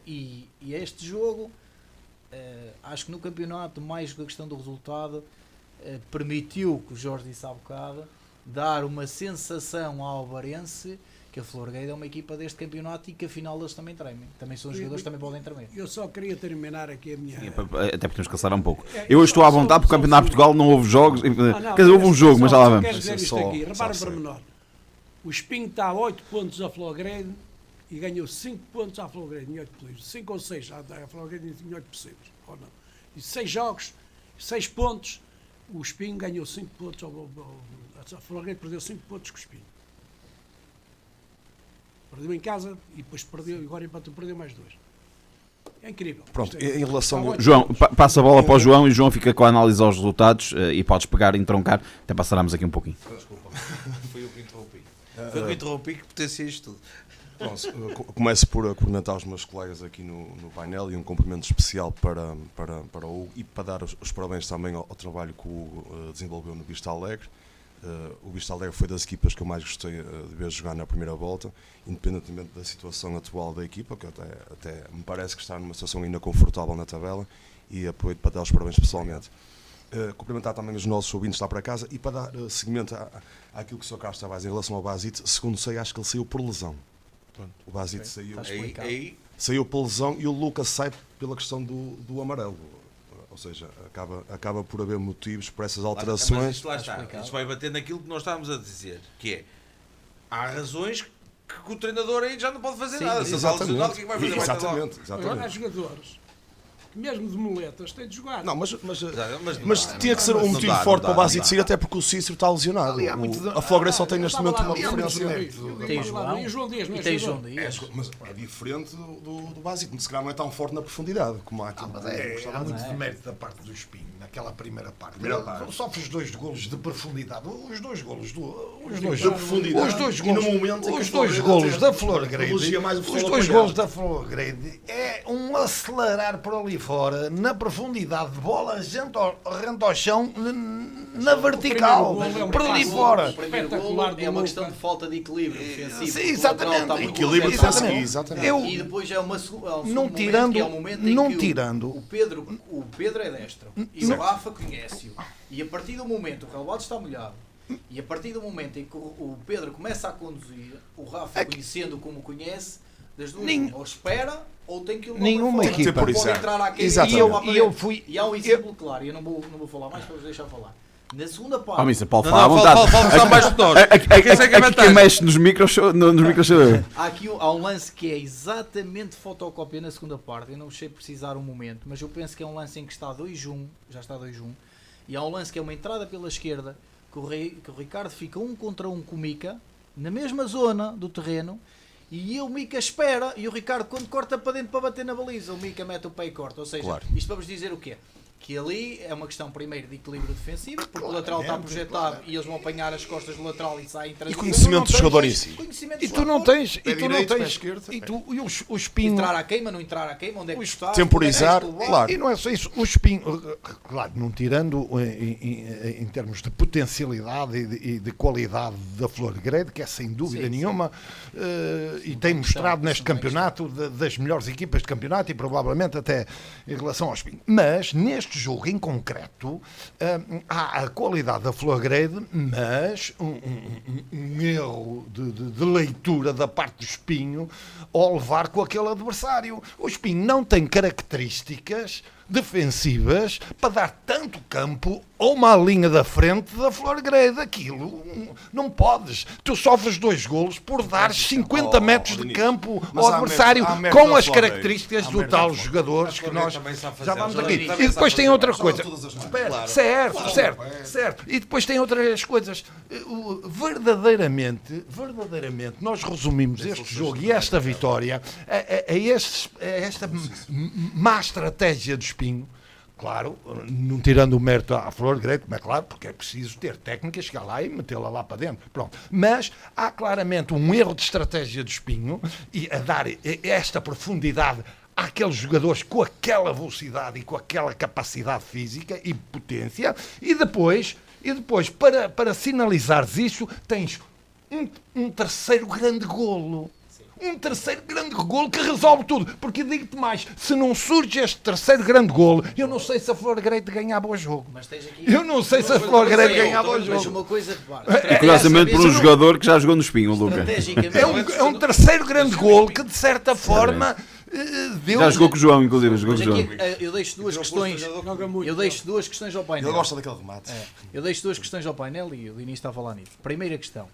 e este jogo, acho que no campeonato, mais do que a questão do resultado, permitiu, que o Jorge disse há bocado, dar uma sensação ao Alvarense que a Florgueira é uma equipa deste campeonato e que afinal eles também tremem. Também são jogadores que também podem tremer. Eu só queria terminar aqui a minha... Até podemos cansar um pouco. Eu hoje estou à vontade porque o Campeonato de Portugal não houve jogos. Quer dizer, houve um jogo, mas já lá vamos. Quero dizer isto aqui. Repara para menor. O Espinho está a 8 pontos a Florgueira e ganhou 5 pontos à Florgueira em 8 possíveis. 5 ou 6, a Florgueira em 8 possíveis. Ou não. E 6 jogos, 6 pontos, o Espinho ganhou 5 pontos. A Florgueira perdeu 5 pontos com o Espinho. Perdeu em casa e depois perdeu, agora empatou, perdeu mais 2. É incrível. Pronto, em relação ao... João, passa a bola para o João e o João fica com a análise aos resultados e podes pegar e entroncar, até passarmos aqui um pouquinho. Desculpa, foi eu que interrompi. Foi eu que interrompi que potenciei isto tudo. Pronto, começo por cumprimentar os meus colegas aqui no painel e um cumprimento especial para o Hugo e para dar os parabéns também ao trabalho que o Hugo desenvolveu no Vista Alegre. O Vista Alegre foi das equipas que eu mais gostei de ver jogar na primeira volta, independentemente da situação atual da equipa, que até me parece que está numa situação ainda confortável na tabela, e aproveito para dar os parabéns pessoalmente. Cumprimentar também os nossos ouvintes lá para casa e para dar seguimento àquilo que o Sr. Carlos Tavares em relação ao Basite. Segundo sei, acho que ele saiu por lesão. Pronto, o Basite saiu por lesão e o Lucas sai pela questão do amarelo. Ou seja, acaba por haver motivos para essas alterações. Mas isto lá está. Isto vai bater naquilo que nós estávamos a dizer, que é, há razões que o treinador aí já não pode fazer nada. Se está lesionado, o que é que vai fazer? Exatamente. Agora há jogadores que mesmo de muletas têm de jogar. Não, mas tinha que ser um motivo forte para o Basite sair, até porque o Cícero está lesionado. A Florgueira só tem neste momento uma referência. Tem João Dias, e tem João Dias. Mas é diferente do Basite, se calhar não é tão forte na profundidade como há aqui. Há muito de mérito da parte do Espinho, naquela primeira parte. Sofre os 2 golos de profundidade. Os 2 golos de profundidade. Os 2 golos, no momento os 2 golos da Florgueira. Os 2 golos da Florgueira é um acelerar por ali fora, na profundidade de bola, rente ao chão, na vertical, por ali fora. O primeiro golo é uma questão de falta de equilíbrio defensivo. Sim, exatamente. Equilíbrio defensivo, exatamente. E depois é um não tirando, que é o momento em que tirando. O Pedro é destro e o Rafa conhece-o. E a partir do momento, o relvado está molhado, e a partir do momento em que o Pedro começa a conduzir, o Rafa, conhecendo como conhece, das duas, ou espera ou tem que ir nenhuma equipa pode entrar à e há um exemplo claro, eu não vou falar mais para vos deixar falar. Na segunda parte, pode falar à vontade. Fala mais de nós. Quem mexe nos micros há um lance que é exatamente fotocópia na segunda parte. Eu não sei precisar um momento, mas eu penso que é um lance em que está 2-1, já está 2-1, e há um lance que é uma entrada pela esquerda que o Ricardo fica 1 contra 1 com o Mica na mesma zona do terreno. E o Mica espera, e o Ricardo, quando corta para dentro para bater na baliza, o Mica mete o pé e corta. Ou seja, isto para vos dizer o quê? Que ali é uma questão primeiro de equilíbrio defensivo, porque o lateral está projetado e eles vão apanhar as costas do lateral e saem e conhecimento do jogador em si. E tu não tens, o Espinho entrar à queima, não entrar à queima, onde é que está? Temporizar, claro. E não é só isso, o Espinho, claro, não tirando em termos de potencialidade e de qualidade da Florgueira, que é sem dúvida nenhuma, e tem mostrado neste campeonato das melhores equipas de campeonato e provavelmente até em relação ao Espinho. Mas neste jogo em concreto, há a qualidade da Florgueira, mas um erro de leitura da parte do Espinho ao levar com aquele adversário. O Espinho não tem características defensivas para dar tanto campo a uma linha da frente da Florgrade. Aquilo não podes. Tu sofres 2 golos por dar 50 metros de campo ao adversário, com as características do tal jogadores que nós já vamos aqui. E depois tem outra coisa. Certo. E depois tem outras coisas. Verdadeiramente, nós resumimos este jogo e esta vitória a esta má estratégia do Espinho. Claro, não tirando o mérito à Florgrade, como é claro, porque é preciso ter técnica, chegar lá e metê-la lá para dentro. Pronto. Mas há claramente um erro de estratégia do Espinho e a dar esta profundidade àqueles jogadores com aquela velocidade e com aquela capacidade física e potência. E depois para sinalizares isso, tens um terceiro grande golo. Um terceiro grande golo que resolve tudo. Porque digo-te mais, se não surge este terceiro grande golo, eu não sei se a Florgrade ganhava o jogo. Mas tens aqui... Eu não sei se a Florgrade ganhava o Mas jogo. uma coisa... Curiosamente por um jogador que já jogou no Espinho, o Luca. É um terceiro grande golo que, de certa forma, deu... Já jogou com o João, inclusive. Mas aqui, eu deixo duas questões. Eu deixo 2 questões ao painel. Ele gosta daquele remate. Eu deixo 2 questões ao painel e o Diniz está a falar nisso. Primeira questão.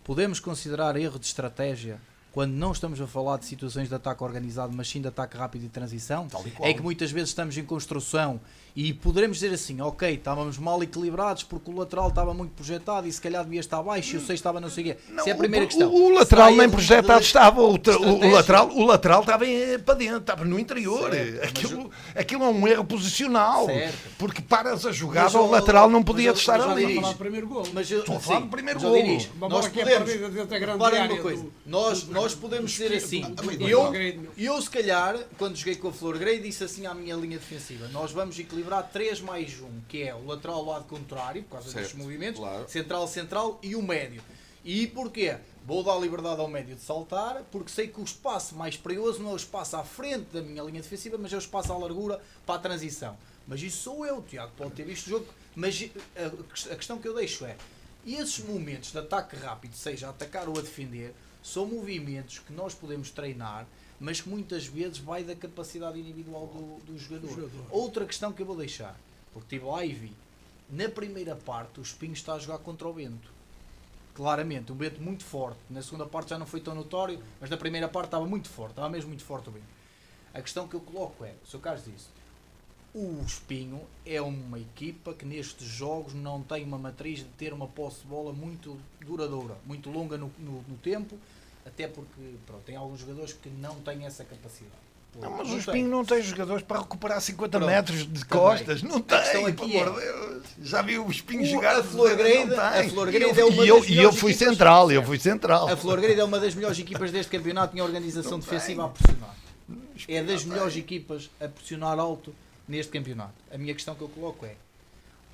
Podemos considerar erro de estratégia quando não estamos a falar de situações de ataque organizado, mas sim de ataque rápido e transição? É que muitas vezes estamos em construção e poderemos dizer assim, ok, estávamos mal equilibrados porque o lateral estava muito projetado e se calhar devia estar baixo e o 6 estava não sei o quê. Essa é a primeira questão. O lateral nem projetado estava, o lateral estava para dentro, estava no interior. Aquilo é um erro posicional, porque paras a jogada, o lateral não podia estar ali. Estou a falar do primeiro golo. Estou a falar do primeiro golo. Nós podemos, nós podemos dizer assim, eu se calhar, quando joguei com a Florgrade, disse assim à minha linha defensiva, nós vamos equilibrar 3+1, que é o lateral ao lado contrário, por causa destes movimentos, central e o médio. E porquê? Vou dar liberdade ao médio de saltar, porque sei que o espaço mais perigoso não é o espaço à frente da minha linha defensiva, mas é o espaço à largura para a transição. Mas isso sou eu, Tiago, pode ter visto o jogo, mas a questão que eu deixo é, esses momentos de ataque rápido, seja a atacar ou a defender, são movimentos que nós podemos treinar, mas que muitas vezes vai da capacidade individual do jogador. Outra questão que eu vou deixar, porque tive lá e vi, na primeira parte o Espinho está a jogar contra o vento. Claramente, um vento muito forte. Na segunda parte já não foi tão notório, mas na primeira parte estava muito forte, estava mesmo muito forte o vento. A questão que eu coloco é, o Sr. Carlos disse, o Espinho é uma equipa que nestes jogos não tem uma matriz de ter uma posse de bola muito duradoura, muito longa no tempo, até porque tem alguns jogadores que não têm essa capacidade. Mas o Espinho não tem jogadores para recuperar 50 metros de costas. Não tem, pelo amor de Deus. Já viu o Espinho jogar? A Florgrade é uma das e eu fui central. A Florgrade é uma das melhores equipas deste campeonato em organização defensiva a pressionar. É das melhores equipas a pressionar alto neste campeonato. A minha questão que eu coloco é,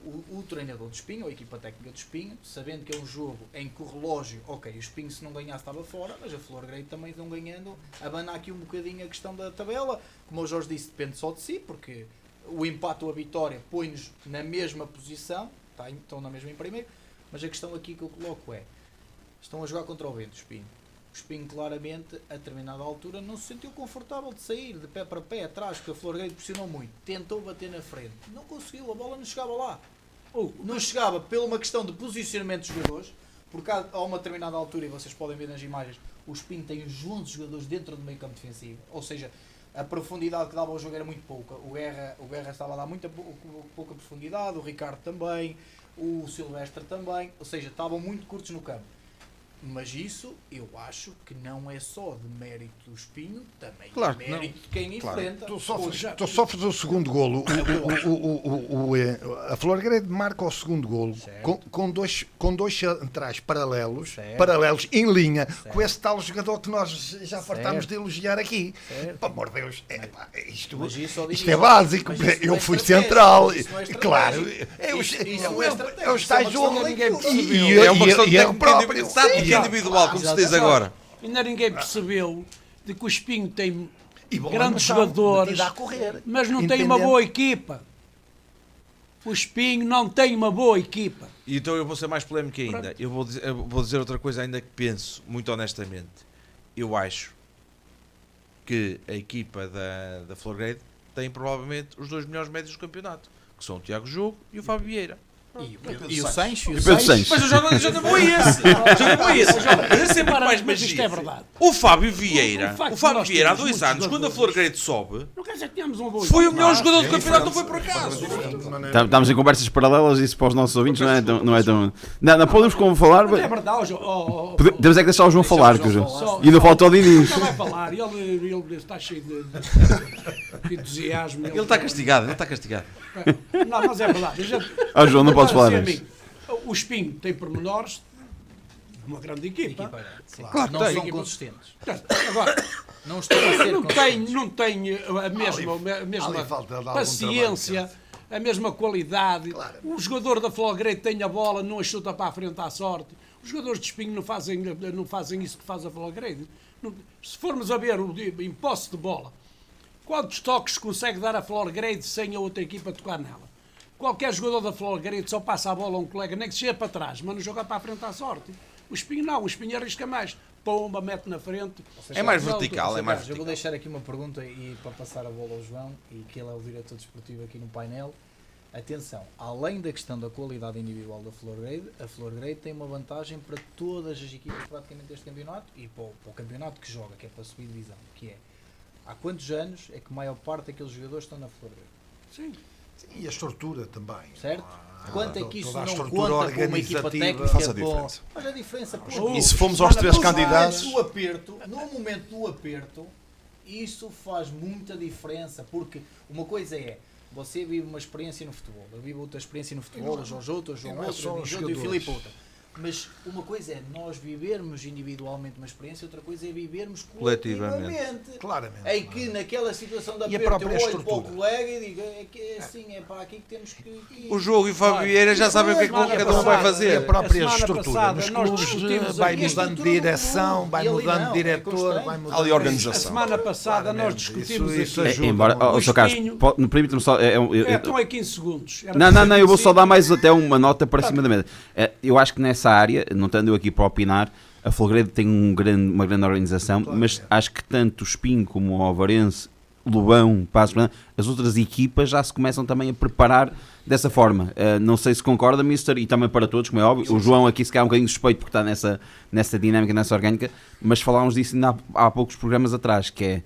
o treinador do Espinho, ou a equipa técnica do Espinho, sabendo que é um jogo em que o relógio, ok, o Espinho se não ganhasse estava fora, mas a Florgrade também estão ganhando, abana aqui um bocadinho a questão da tabela, como o Jorge disse, depende só de si, porque o empate ou a vitória põe-nos na mesma posição, estão na mesma em primeiro, mas a questão aqui que eu coloco é, estão a jogar contra o vento, o Espinho. O Espinho claramente, a determinada altura, não se sentiu confortável de sair de pé para pé atrás, porque a Florgrade pressionou muito, tentou bater na frente, não conseguiu, a bola não chegava lá. Não chegava por uma questão de posicionamento dos jogadores, porque há uma determinada altura, e vocês podem ver nas imagens, o Espinho tem os 11 jogadores dentro do meio campo defensivo, ou seja, a profundidade que dava ao jogo era muito pouca. O Guerra estava a dar muita pouca profundidade, o Ricardo também, o Silvestre também, ou seja, estavam muito curtos no campo. Mas isso, eu acho que não é só de mérito do Espinho, também é mérito de quem enfrenta. Tu sofres o segundo golo. A Florgrade marca o segundo golo com dois centrais paralelos em linha, com esse tal jogador que nós já fartámos de elogiar aqui. Pelo amor de Deus, isto é básico. Eu fui central, claro. Eu está em jogo e é uma questão de próprio. Individual, como se diz agora. Ainda ninguém percebeu de que o Espinho tem grandes jogadores, mas não tem uma boa equipa. O Espinho não tem uma boa equipa. E então eu vou ser mais polémico ainda. Eu vou dizer outra coisa ainda que penso, muito honestamente. Eu acho que a equipa da Florgrade tem provavelmente os 2 melhores médios do campeonato, que são o Tiago Jogo e o Fábio Vieira. E o Sancho? E Pedro Sanches. Mas eu já não vou a esse. Já não vou a esse. Mas é sempre mais Mas isto é magia. verdade. O Fábio Vieira, O facto o de Fábio nós Vieira há termos 2 muitos anos, quando a jogadores- Flor Grade sobe, Não quer dizer que tínhamos um bom foi o equipe. melhor jogador do é campeonato, não diferente. foi por acaso. Estamos em conversas paralelas, isso para os nossos ouvintes não é tão. Não podemos como falar. Mas é verdade, Temos é que deixar o João falar. Que o João... Só- E ainda falta o Diniz. Não vai falar, ele está cheio de entusiasmo. Ele está castigado, ele está castigado. Não, mas é verdade. João, não podes falar Assim, disso. amigo, o Espinho tem pormenores de uma grande equipa. Claro que Não tem. são consistentes. Agora, Não estão a ser consistentes. não tem a mesma ali falta de algum paciência, trabalho, a mesma qualidade. O jogador da Florgrade tem a bola, não a chuta para a frente à sorte. Os jogadores de Espinho não fazem isso que faz a Florgrade. Se formos a ver em posse de bola, quantos toques consegue dar a Florgrade sem a outra equipa tocar nela? Qualquer jogador da Florgrade só passa a bola a um colega, nem que seja para trás, mas não joga para a frente à sorte. O Espinho não, o Espinho arrisca mais. Pomba, mete na frente. É mais Não, vertical, é mais Eu vou vertical. deixar aqui uma pergunta e para passar a bola ao João, e que ele é o diretor desportivo aqui no painel. Atenção, além da questão da qualidade individual da Florgrade, a Florgrade tem uma vantagem para todas as equipas praticamente deste campeonato e para o campeonato que joga, que é para subir divisão, que é há quantos anos é que a maior parte daqueles jogadores estão na Florgrade? Sim. E a estrutura também. Certo? Quanto é que isso Toda a não estrutura conta para uma equipa organizativa técnica? faz a diferença. Faz a diferença. Pô. E se fomos aos 3 candidatos, No momento do aperto, isso faz muita diferença, porque uma coisa é você vive uma experiência no futebol, eu vivo outra experiência no futebol, o Jorge outra, o João não é outra, só o os João e o jogadores. Filipe outra. Mas uma coisa é nós vivermos individualmente uma experiência, outra coisa é vivermos Coletivamente. coletivamente. Claramente. Em que naquela situação da E a aperto eu própria olho para o estrutura. colega e digo é que é assim, é para aqui que temos que ir. O jogo e o Fábio Vieira já sabem o que é que cada um vai E a fazer. própria A semana estrutura passada nos nós clubes discutimos vai aqui a mudando de estrutura do direção, clube. vai E ali mudando não, de é diretor, constante. vai mudando Ali de organização. A semana passada nós Claramente. discutimos Isso aqui. ajuda. Embora, O Sr. Carlos, Espinho- permite-me só. Então é 15 segundos. Era Não, eu vou só dar 25. mais até uma nota para cima da mesa. Eu acho que nessa área, não estando eu aqui para opinar, a Florgrade tem uma grande organização, mas acho que tanto o Espinho como o Alvarense, Lobão, Passos Ferreira, as outras equipas já se começam também a preparar dessa forma. Não sei se concorda, Mister, e também para todos, como é óbvio. O João aqui se calhar um bocadinho suspeito porque está nessa dinâmica, nessa orgânica, mas falámos disso ainda há poucos programas atrás, que é,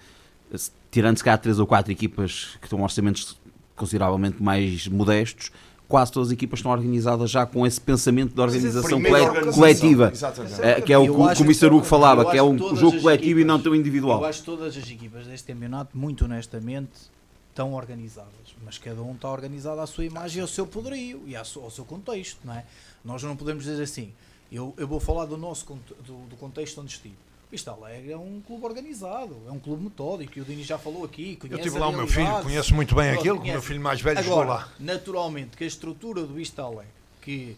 tirando se calhar 3 ou 4 equipas que estão orçamentos consideravelmente mais modestos, quase todas as equipas estão organizadas já com esse pensamento de organização Primeira organização. coletiva, Exatamente. que é o Eu que acho o Mr. Hugo falava, eu que é acho um todas jogo as coletivo e não equipas- tão individual. Eu acho que todas as equipas deste campeonato, muito honestamente, estão organizadas, mas cada um está organizado à sua imagem e ao seu poderio e ao seu contexto, não é? Nós não podemos dizer assim, eu vou falar do nosso do contexto onde estive. Vista Alegre é um clube organizado, é um clube metódico, e o Dini já falou aqui, Eu conhece tive a lá o meu filho, realidade. conheço muito bem Pronto, aquilo, que o meu conhece. filho mais velho jogou Agora, lá. naturalmente, que a estrutura do Vista Alegre, que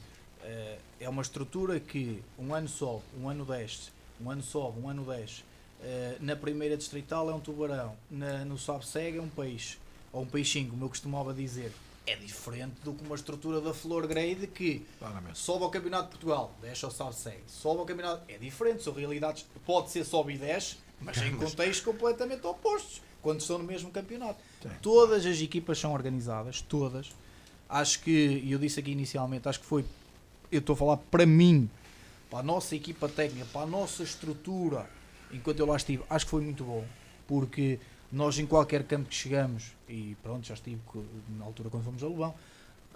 é uma estrutura que um ano sobe, um ano desce, um ano sobe, um ano desce, na primeira distrital é um tubarão, no Sabsega é um peixe, ou um peixinho, como eu costumava dizer. É diferente do que uma estrutura da Florgrade que Claramente. sobe ao Campeonato de Portugal, desce ao Sabsega, sobe ao Campeonato... É diferente, são realidades... Pode ser sobe e desce, mas em contextos completamente opostos, quando estão no mesmo campeonato. Todas as equipas são organizadas, todas. Acho que, e eu disse aqui inicialmente, acho que foi... Eu estou a falar para mim, para a nossa equipa técnica, para a nossa estrutura, enquanto eu lá estive, acho que foi muito bom, porque nós em qualquer campo que chegamos, e pronto, já estive na altura quando fomos a Lobão,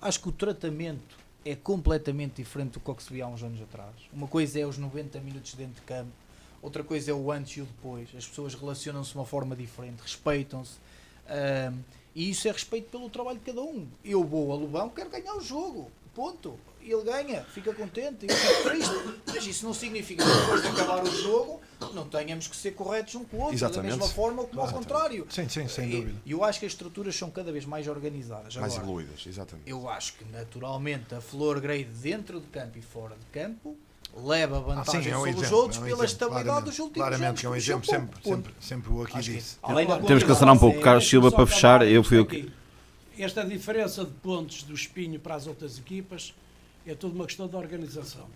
acho que o tratamento é completamente diferente do que se via há uns anos atrás. Uma coisa é os 90 minutos dentro de campo, outra coisa é o antes e o depois. As pessoas relacionam-se de uma forma diferente, respeitam-se, e isso é respeito pelo trabalho de cada um. Eu vou a Lobão, quero ganhar o jogo, ponto. Ele ganha, fica contente, eu fico triste, mas isso não significa que depois de acabar o jogo não tenhamos que ser corretos um com o outro, Exatamente. da mesma forma como ao contrário. Sim, sem dúvida. E eu acho que as estruturas são cada vez mais organizadas. Mais Agora, evoluídas, exatamente. eu acho que naturalmente a Florgrade dentro de campo e fora de campo leva vantagem é um sobre os exemplo, outros é um pela exemplo, estabilidade dos últimos anos. claramente que é um por seu exemplo, ponto. sempre o aqui Acho que disse. além da Temos que acelerar um pouco, Carlos Silva, para fechar. Eu fui o que... Esta diferença de pontos do Espinho para as outras equipas é tudo uma questão de organização.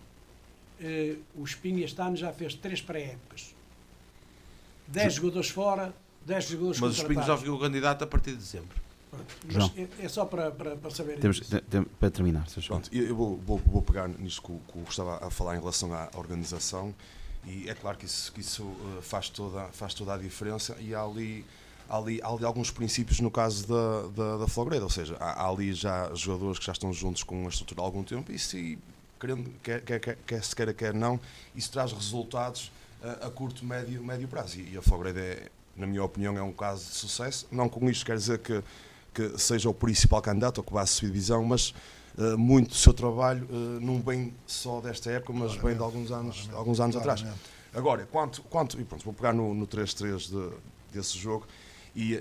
O Espinho este ano já fez 3 pré-épocas. 10 jogadores fora, 10 jogadores Mas o Espinho já ficou candidato a partir de dezembro. João. É só para saber para terminar. Pronto, eu vou pegar nisto que o estava a falar em relação à organização, e é claro que isso faz toda a diferença, e há ali alguns princípios no caso da Florgrade, ou seja, há ali já jogadores que já estão juntos com a estrutura há algum tempo, e se quer não, isso traz resultados a curto, médio prazo, e a Florgrade na minha opinião, é um caso de sucesso. Não com isto quer dizer que seja o principal candidato ou que vá subir divisão, mas muito do seu trabalho não vem só desta época, mas vem de alguns anos atrás. Agora, e pronto, vou pegar no 3-3 desse jogo, e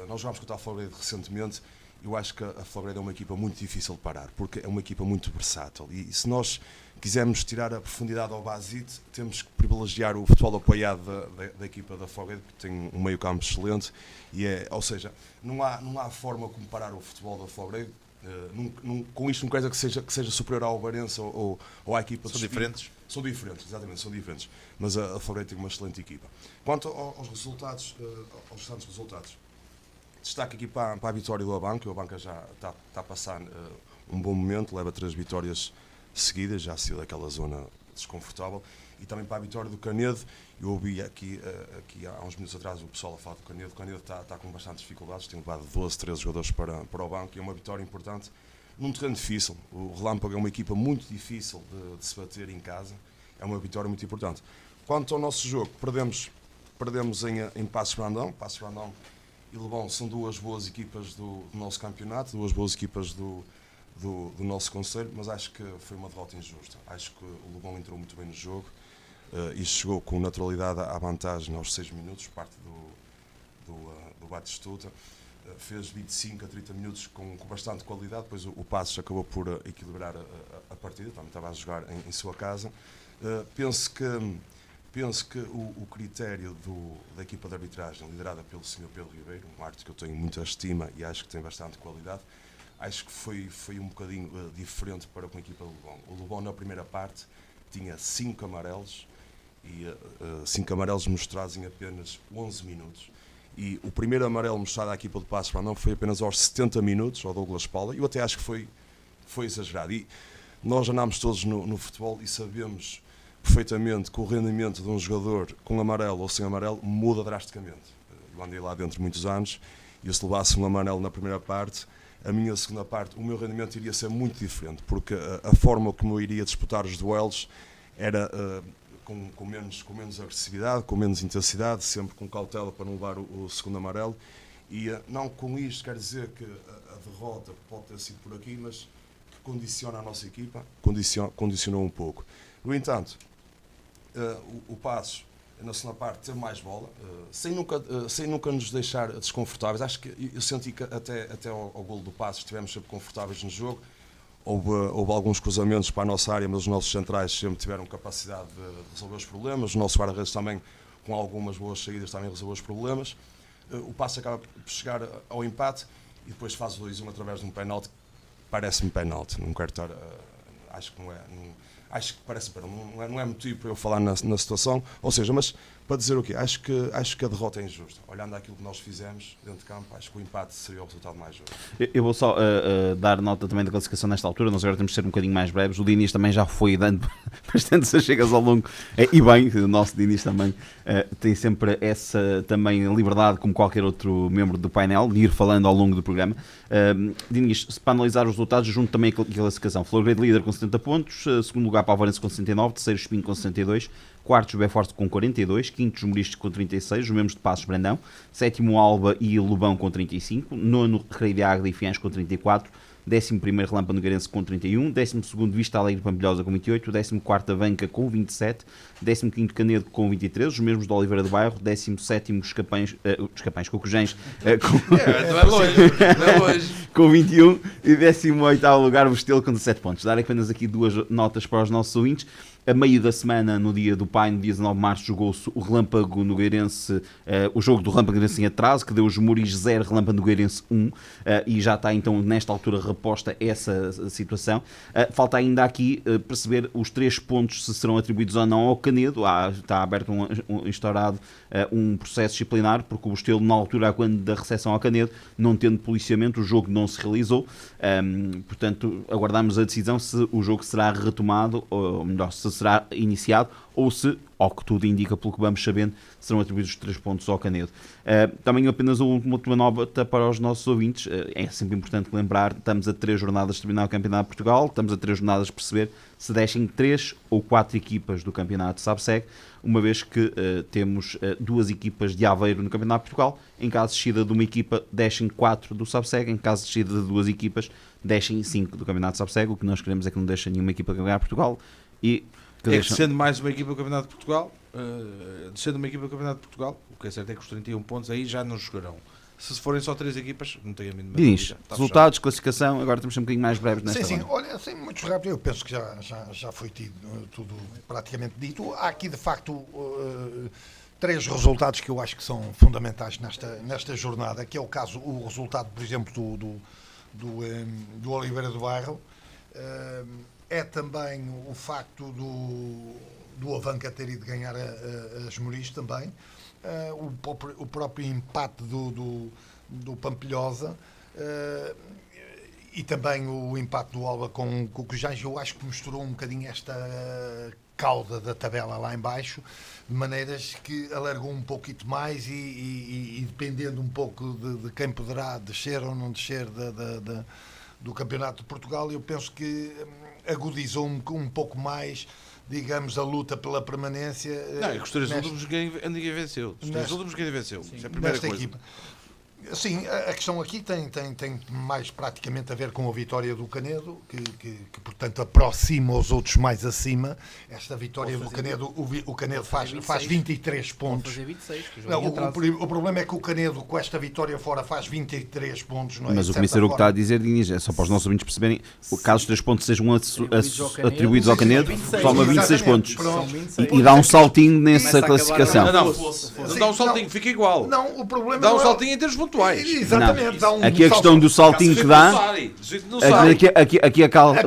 nós jogámos contra a Florgrade recentemente. Eu acho que a Florgrade é uma equipa muito difícil de parar, porque é uma equipa muito versátil, e se nós quisermos tirar a profundidade ao basite, temos que privilegiar o futebol apoiado da equipa da Florgrade, que tem um meio campo excelente, ou seja, não há forma como parar o futebol da Florgrade. Com isto não quer dizer que seja superior ao Varense ou à equipa de diferentes? São diferentes, exatamente, são diferentes, mas a Florgrade tem uma excelente equipa. Quanto aos resultados, aos restantes resultados, destaque aqui para a vitória do Abanca. O Abanca já está a passar um bom momento, leva 3 vitórias seguidas, já saiu daquela zona desconfortável, e também para a vitória do Canedo. Eu ouvi aqui há uns minutos atrás o pessoal a falar do Canedo. O Canedo está com bastantes dificuldades, tem levado 12, 13 jogadores para o banco, e é uma vitória importante num terreno difícil. O Relâmpago é uma equipa muito difícil de se bater em casa, é uma vitória muito importante. Quanto ao nosso jogo, perdemos em Passos Brandão. Passos Brandão e Lobão são duas boas equipas do nosso campeonato, duas boas equipas do nosso concelho, mas acho que foi uma derrota injusta. Acho que o Lobão entrou muito bem no jogo e chegou com naturalidade à vantagem aos 6 minutos, parte do Batistuta. Fez 25 a 30 minutos com bastante qualidade, depois o Passos acabou por equilibrar a partida, também estava a jogar em sua casa. Penso que o critério da equipa de arbitragem, liderada pelo Sr. Pedro Ribeiro, um árbitro que eu tenho muita estima e acho que tem bastante qualidade, acho que foi um bocadinho diferente para com a equipa do Lobão. O Lobão, na primeira parte, tinha 5 amarelos, e 5 amarelos mostrados em apenas 11 minutos. E o primeiro amarelo mostrado à equipa do Passos Brandão foi apenas aos 70 minutos, ao Douglas Paula, e eu até acho que foi exagerado. E nós andámos todos no futebol e sabemos perfeitamente que o rendimento de um jogador com amarelo ou sem amarelo muda drasticamente. Eu andei lá dentro muitos anos, e se levasse um amarelo na primeira parte, a minha segunda parte, o meu rendimento iria ser muito diferente, porque a forma como eu iria disputar os duelos era com menos agressividade, com menos intensidade, sempre com cautela para não levar o segundo amarelo. E não com isto quer dizer que a derrota pode ter sido por aqui, mas que condiciona a nossa equipa, condicionou um pouco. No entanto, o Passos, na segunda parte, teve mais bola, sem nunca nos deixar desconfortáveis. Acho que eu senti que até ao golo do Passos estivemos sempre confortáveis no jogo. Houve alguns cruzamentos para a nossa área, mas os nossos centrais sempre tiveram capacidade de resolver os problemas. O nosso guarda-redes também, com algumas boas saídas, também resolveu os problemas. O Passos acaba por chegar ao empate e depois faz o 2-1 através de um penalti. Parece-me penalti, não quero estar... acho que não é... Acho que parece, não é motivo para eu falar na situação, ou seja, mas para dizer o quê? Acho que a derrota é injusta. Olhando aquilo que nós fizemos dentro de campo, acho que o empate seria o resultado mais justo. Eu vou só dar nota também da classificação nesta altura, nós agora temos de ser um bocadinho mais breves. O Diniz também já foi dando bastante achegas ao longo, e bem, o nosso Diniz também tem sempre essa também liberdade, como qualquer outro membro do painel, de ir falando ao longo do programa. Diniz, para analisar os resultados, junto também a classificação: Florgrade líder com 70 pontos, segundo lugar Palvarense com 69, terceiro Espinho com 62, quartos Beforte com 42, quintos Morisco com 36, os mesmos de Passos Brandão, sétimo Alba e Lobão com 35, nono Rei de Águeda e Fiães com 34, 11º Relâmpago Nogueirense com 31, 12º Vista Alegre Pampilhosa com 28, 14º Avanca com 27, 15º Canedo com 23, os mesmos de Oliveira do Bairro, 17º Escapães Cocujães com 21 e 18º lugar o Estelo com 17 pontos. Dar apenas aqui duas notas para os nossos ouvintes. A meio da semana, no dia do Pai, no dia 19 de março, jogou-se o Relâmpago Nogueirense, o jogo do Relâmpago Nogueirense em atraso, que deu os Muris 0, Relâmpago Nogueirense 1, e já está então nesta altura reposta essa situação. Falta ainda aqui perceber os 3 pontos se serão atribuídos ou não ao Canedo. Está aberto instaurado um processo disciplinar, porque o Bustelo, na altura, quando da recepção ao Canedo, não tendo policiamento, o jogo não se realizou. Portanto, aguardamos a decisão se o jogo será retomado, ou melhor, se será iniciado, ou se, ao que tudo indica, pelo que vamos sabendo, serão atribuídos os 3 pontos ao Canedo. Também apenas uma última nota para os nossos ouvintes. É sempre importante lembrar, estamos a 3 jornadas de terminar o Campeonato de Portugal, estamos a 3 jornadas de perceber se descem 3 ou 4 equipas do Campeonato de SABSEG, uma vez que temos 2 equipas de Aveiro no Campeonato de Portugal. Em caso de descida de uma equipa, descem 4 do SABSEG, em caso de descida de 2 equipas, descem 5 do Campeonato de SABSEG. O que nós queremos é que não deixe nenhuma equipa do Campeonato de Portugal. E descendo mais uma equipa do Campeonato de Portugal, descendo uma equipa do Campeonato de Portugal, o que é certo é que os 31 pontos aí já não jogarão. Se forem só 3 equipas, não tenho a mínima dúvida. Resultados, classificação, agora temos um bocadinho mais breves nesta sim, olha, assim, muito rápido, eu penso que já foi tido tudo praticamente dito. Há aqui, de facto, 3 resultados que eu acho que são fundamentais nesta jornada, que é o resultado, por exemplo, do Oliveira do Bairro. É também o facto do Avanca ter ido ganhar as Muris também, o próprio empate do Pampilhosa, e também o empate do Alba com o Cojães. Eu acho que misturou um bocadinho esta cauda da tabela lá em baixo, de maneiras que alargou um pouquinho mais e dependendo um pouco de quem poderá descer ou não descer do Campeonato de Portugal, eu penso que agudizou um pouco mais, digamos, a luta pela permanência. Não, é que os 3 últimos ninguém venceu. Os 3 últimos ninguém venceu. Sim, isso é a primeira coisa. Equipa. Sim, a questão aqui tem mais praticamente a ver com a vitória do Canedo, que portanto aproxima os outros mais acima. Esta vitória do Canedo, o Canedo faz 23 pontos. Fazer 26, o problema é que o Canedo, com esta vitória fora, faz 23 pontos. Não é? Mas o comissário que está a dizer, Diniz, é só para os nossos ouvintes perceberem, caso os 3 pontos sejam atribuídos ao Canedo, toma 26 pontos. E dá um saltinho nessa classificação. Não dá um saltinho, fica igual. Não, o problema dá um saltinho em termos pontuais. Exatamente. Não. Aqui a questão do saltinho que dá.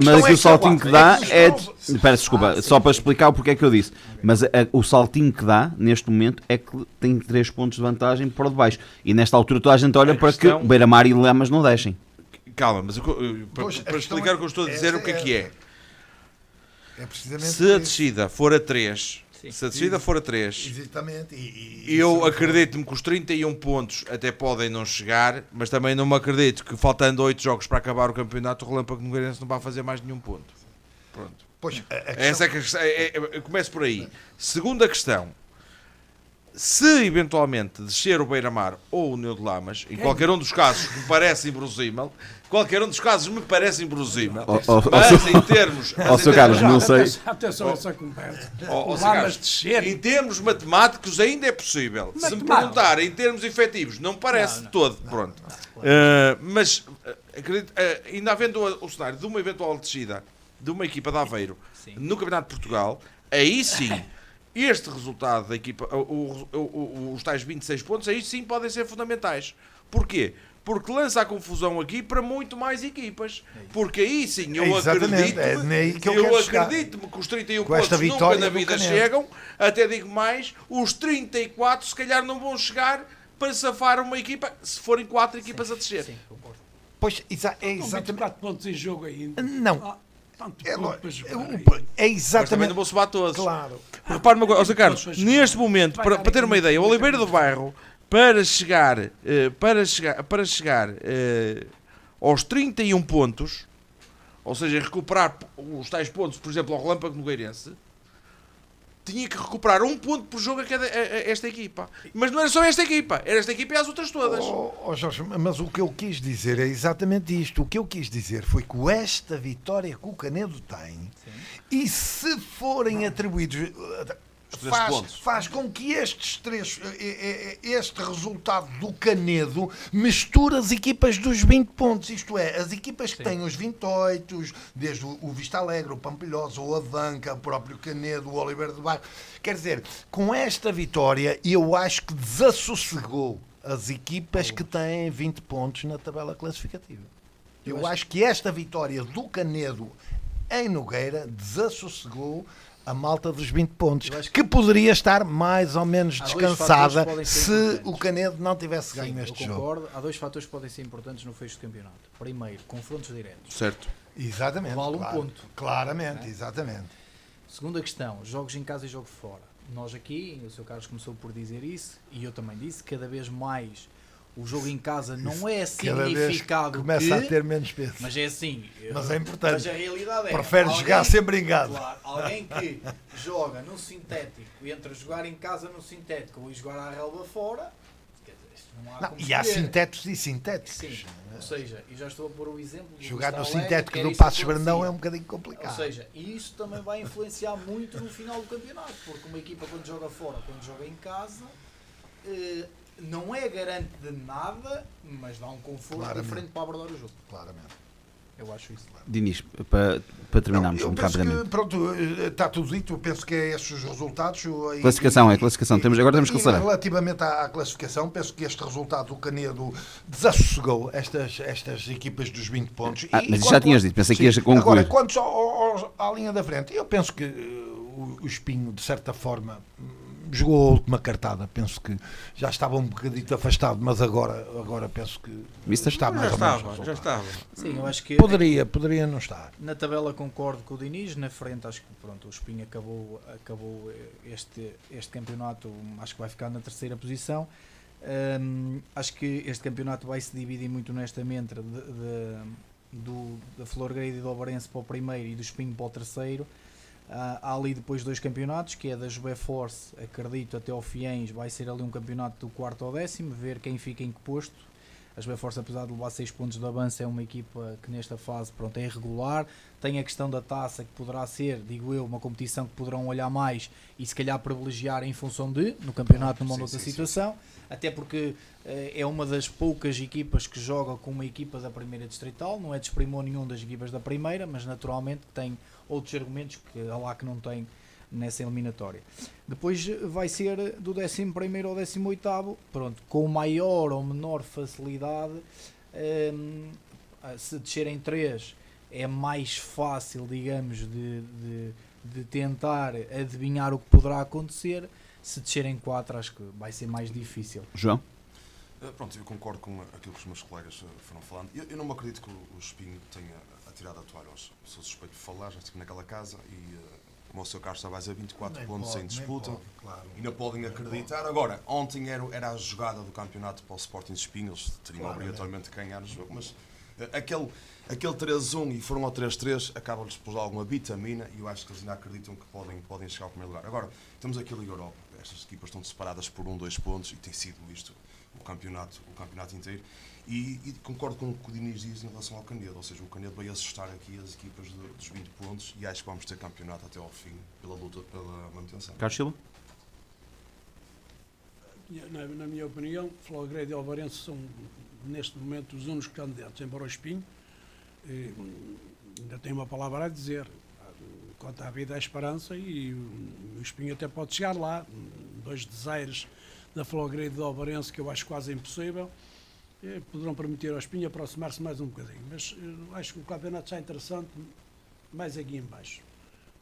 Mas aqui o saltinho que dá é. Espera, desculpa, só para explicar o porque é que eu disse. Mas o saltinho que dá neste momento é que tem 3 pontos de vantagem para o de baixo. E nesta altura toda a gente olha para que Beira-Mar e Lamas não deixem. Calma, mas para explicar o que eu estou a dizer, o que é? É precisamente se a descida for a 3. Se a descida for a 3, exatamente. Eu acredito-me que os 31 pontos até podem não chegar, mas também não me acredito que, faltando 8 jogos para acabar o campeonato, o Relâmpago Nogueirense não vai fazer mais nenhum ponto. Pronto. Pois, Essa é que começo por aí. Segunda questão. Se eventualmente descer o Beira-Mar ou o Neu de Lamas, em qualquer um dos casos que me parece inverosímil, mas em termos... Sr. Carlos, não sei. Atenção a essa conversa. Carlos, descer. Em termos matemáticos ainda é possível. Se me perguntar em termos efetivos, não me parece de todo. Pronto. Mas, acredito, ainda havendo o cenário de uma eventual descida de uma equipa de Aveiro no Campeonato de Portugal, aí sim... Este resultado da equipa, os tais 26 pontos, aí sim podem ser fundamentais. Porquê? Porque lança a confusão aqui para muito mais equipas. Porque aí sim eu acredito-me que os 31 pontos nunca na vida chegam. Até digo mais, os 34 se calhar não vão chegar para safar uma equipa, se forem 4 equipas a descer. Sim, concordo. Pois, é exatamente. 24 pontos em jogo ainda. Não. É exatamente. Mas também não vou sobar todos. Claro. Repare uma coisa, Carlos, neste momento, para ter uma ideia, o Oliveira do Bairro, para chegar aos 31 pontos, ou seja, recuperar os tais pontos, por exemplo, ao Relâmpago Nogueirense, tinha que recuperar 1 ponto por jogo a esta equipa. Mas não era só esta equipa, era esta equipa e as outras todas. Jorge, mas o que eu quis dizer é exatamente isto. O que eu quis dizer foi que esta vitória que o Canedo tem, e se forem atribuídos... os 3 pontos. Faz com que este resultado do Canedo misture as equipas dos 20 pontos. Isto é, as equipas que têm os 28, desde o Vista Alegre, o Pampilhosa, o Avanca, o próprio Canedo, o Oliveira de Bairro. Quer dizer, com esta vitória, eu acho que desassossegou as equipas que têm 20 pontos na tabela classificativa. Eu acho que esta vitória do Canedo em Nogueira desassossegou a malta dos 20 pontos, que poderia estar mais ou menos descansada se o Canedo não tivesse ganho este jogo. Concordo. Há 2 fatores que podem ser importantes no fecho do campeonato. Primeiro, confrontos diretos. Certo. Exatamente. Vale um ponto. Claramente, exatamente. Segunda questão, jogos em casa e jogo fora. Nós aqui, o Sr. Carlos começou por dizer isso, e eu também disse, cada vez mais o jogo em casa não é significado começa a ter menos peso. Mas é assim. Mas é importante. Mas a realidade é... Prefere jogar sempre em casa. Claro, alguém que joga no sintético, entre jogar em casa no sintético e jogar à relva fora, quer dizer, isto não há como E há escolher. sintéticos e sintéticos. Sim, ou seja, e já estou a pôr o exemplo do Jogar no Vista Alegre, sintético que era do isso que Passos Brandão acontecia. é um bocadinho complicado. Ou seja, e isso também vai influenciar muito no final do campeonato, porque uma equipa quando joga fora, quando joga em casa, não é garante de nada, mas dá um conforto diferente para abordar o jogo. Claramente. Eu acho isso. Diniz, para terminarmos Eu muito penso rapidamente. que, pronto, está tudo dito. Eu penso que é estes os resultados. Classificação. Agora temos que acelerar. Relativamente à classificação, penso que este resultado do Canedo desassossegou estas equipas dos 20 pontos. Mas isso já tinhas dito, pensei que ias concluir. Agora, quanto à linha da frente, eu penso que o Espinho, de certa forma, jogou a última cartada. Penso que já estava um bocadito afastado, mas agora penso que está mais ou menos. Já estava. Sim, eu acho que Poderia não estar. na tabela concordo com o Diniz, na frente acho que pronto, o Espinho acabou este campeonato, acho que vai ficar na 3ª posição. Acho que este campeonato vai se dividir muito honestamente da Florgrade e do Alvarense para o primeiro e do Espinho para o terceiro. Há ali depois 2 campeonatos, que é da Jubé Force, acredito, até ao Fiens, vai ser ali um campeonato do 4º ao 10º, ver quem fica em que posto. A Jubé Force, apesar de levar 6 pontos de avanço, é uma equipa que nesta fase pronto, é irregular. Tem a questão da taça, que poderá ser, digo eu, uma competição que poderão olhar mais e se calhar privilegiar em função no campeonato numa outra situação. Até porque é uma das poucas equipas que joga com uma equipa da primeira distrital, não é desprimor nenhum das equipas da primeira, mas naturalmente tem outros argumentos que há lá que não tem nessa eliminatória. Depois vai ser do 11º ao 18º, pronto, com maior ou menor facilidade. Se descerem 3 é mais fácil, digamos, de tentar adivinhar o que poderá acontecer. Se descerem 4 acho que vai ser mais difícil. João? Pronto, eu concordo com aquilo que os meus colegas foram falando. Eu não me acredito que o Espinho tenha atirado a toalha. Sou suspeito de falar, já estive naquela casa e, como o Sr. Carlos estava a dizer, 24 pontos em disputa. E não podem acreditar. Agora, ontem era a jogada do campeonato para o Sporting de Espinho. Eles teriam obrigatoriamente que ganhar o jogo, mas aquele 3-1 e foram ao 3-3 acaba-lhes por dar alguma vitamina e eu acho que eles ainda acreditam que podem chegar ao primeiro lugar. Agora, temos aqui a Liga Europa. Estas equipas estão separadas por 2 pontos e tem sido isto o campeonato inteiro. E concordo com o que o Diniz diz em relação ao Canedo, ou seja, o Canedo vai assustar aqui as equipas dos 20 pontos e acho que vamos ter campeonato até ao fim pela luta pela manutenção. Carlos Silva? Na minha opinião, Florgrade e Alvarense são neste momento os únicos candidatos, embora o Espinho ainda tem uma palavra a dizer. Quanto à vida, há esperança e o Espinho até pode chegar lá. 2 desaires da Florgrade e do Alvarense, que eu acho quase impossível, poderão permitir ao Espinho aproximar-se mais um bocadinho. Mas acho que o campeonato está interessante mais aqui em baixo,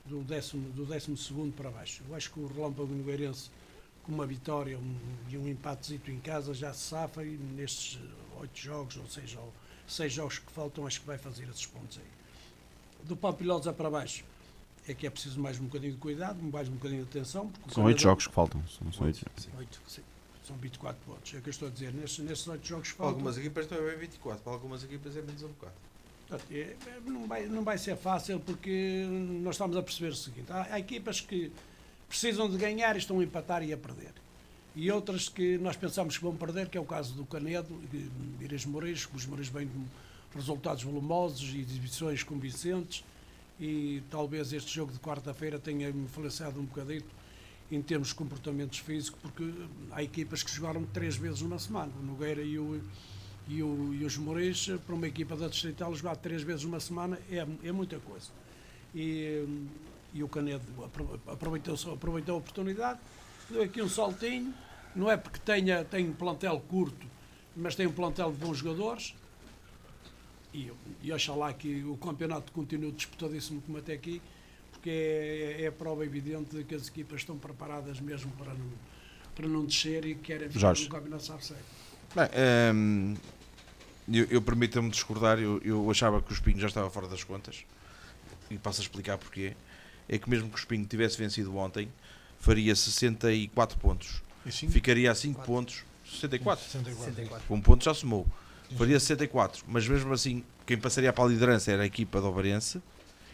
do 12º para baixo. Eu acho que o Relâmpago Nogueirense, com uma vitória e um empatezito em casa, já se safa e nestes 8 jogos, ou seja, 6 jogos que faltam, acho que vai fazer esses pontos aí. Do Pampilhosa para baixo, é que é preciso mais um bocadinho de cuidado, mais um bocadinho de atenção. São 8 jogos que faltam. São 8. Sim. São 24 pontos. É o que eu estou a dizer. Nesses 8 jogos que Para faltam. algumas equipas não é 24, para algumas equipas é menos um bocado. Não vai ser fácil porque nós estamos a perceber o seguinte: há equipas que precisam de ganhar e estão a empatar e a perder. E outras que nós pensamos que vão perder, que é o caso do Canedo e os Moreiros, que os Moreiros vêm de resultados volumosos e exibições convincentes. E talvez este jogo de quarta-feira tenha-me influenciado um bocadinho em termos de comportamentos físicos, porque há equipas que jogaram 3 vezes numa semana. O Nogueira e os Moreiros, para uma equipa da Distrital, jogar 3 vezes numa semana é muita coisa. E o Canedo aproveitou a oportunidade, deu aqui um saltinho, não é porque tem um plantel curto, mas tem um plantel de bons jogadores, e oxalá que o campeonato continue disputadíssimo como até aqui, porque é a prova evidente de que as equipas estão preparadas mesmo para não descer e querem ficar no campeonato sabe-se. Bem, eu permito-me discordar, eu achava que o Espinho já estava fora das contas, e passo a explicar porquê. É que mesmo que o Espinho tivesse vencido ontem, faria 64 pontos. Ficaria a 5 pontos, 64. 64. Um ponto já somou. Faria 64, mas mesmo assim, quem passaria para a liderança era a equipa do Ovarense,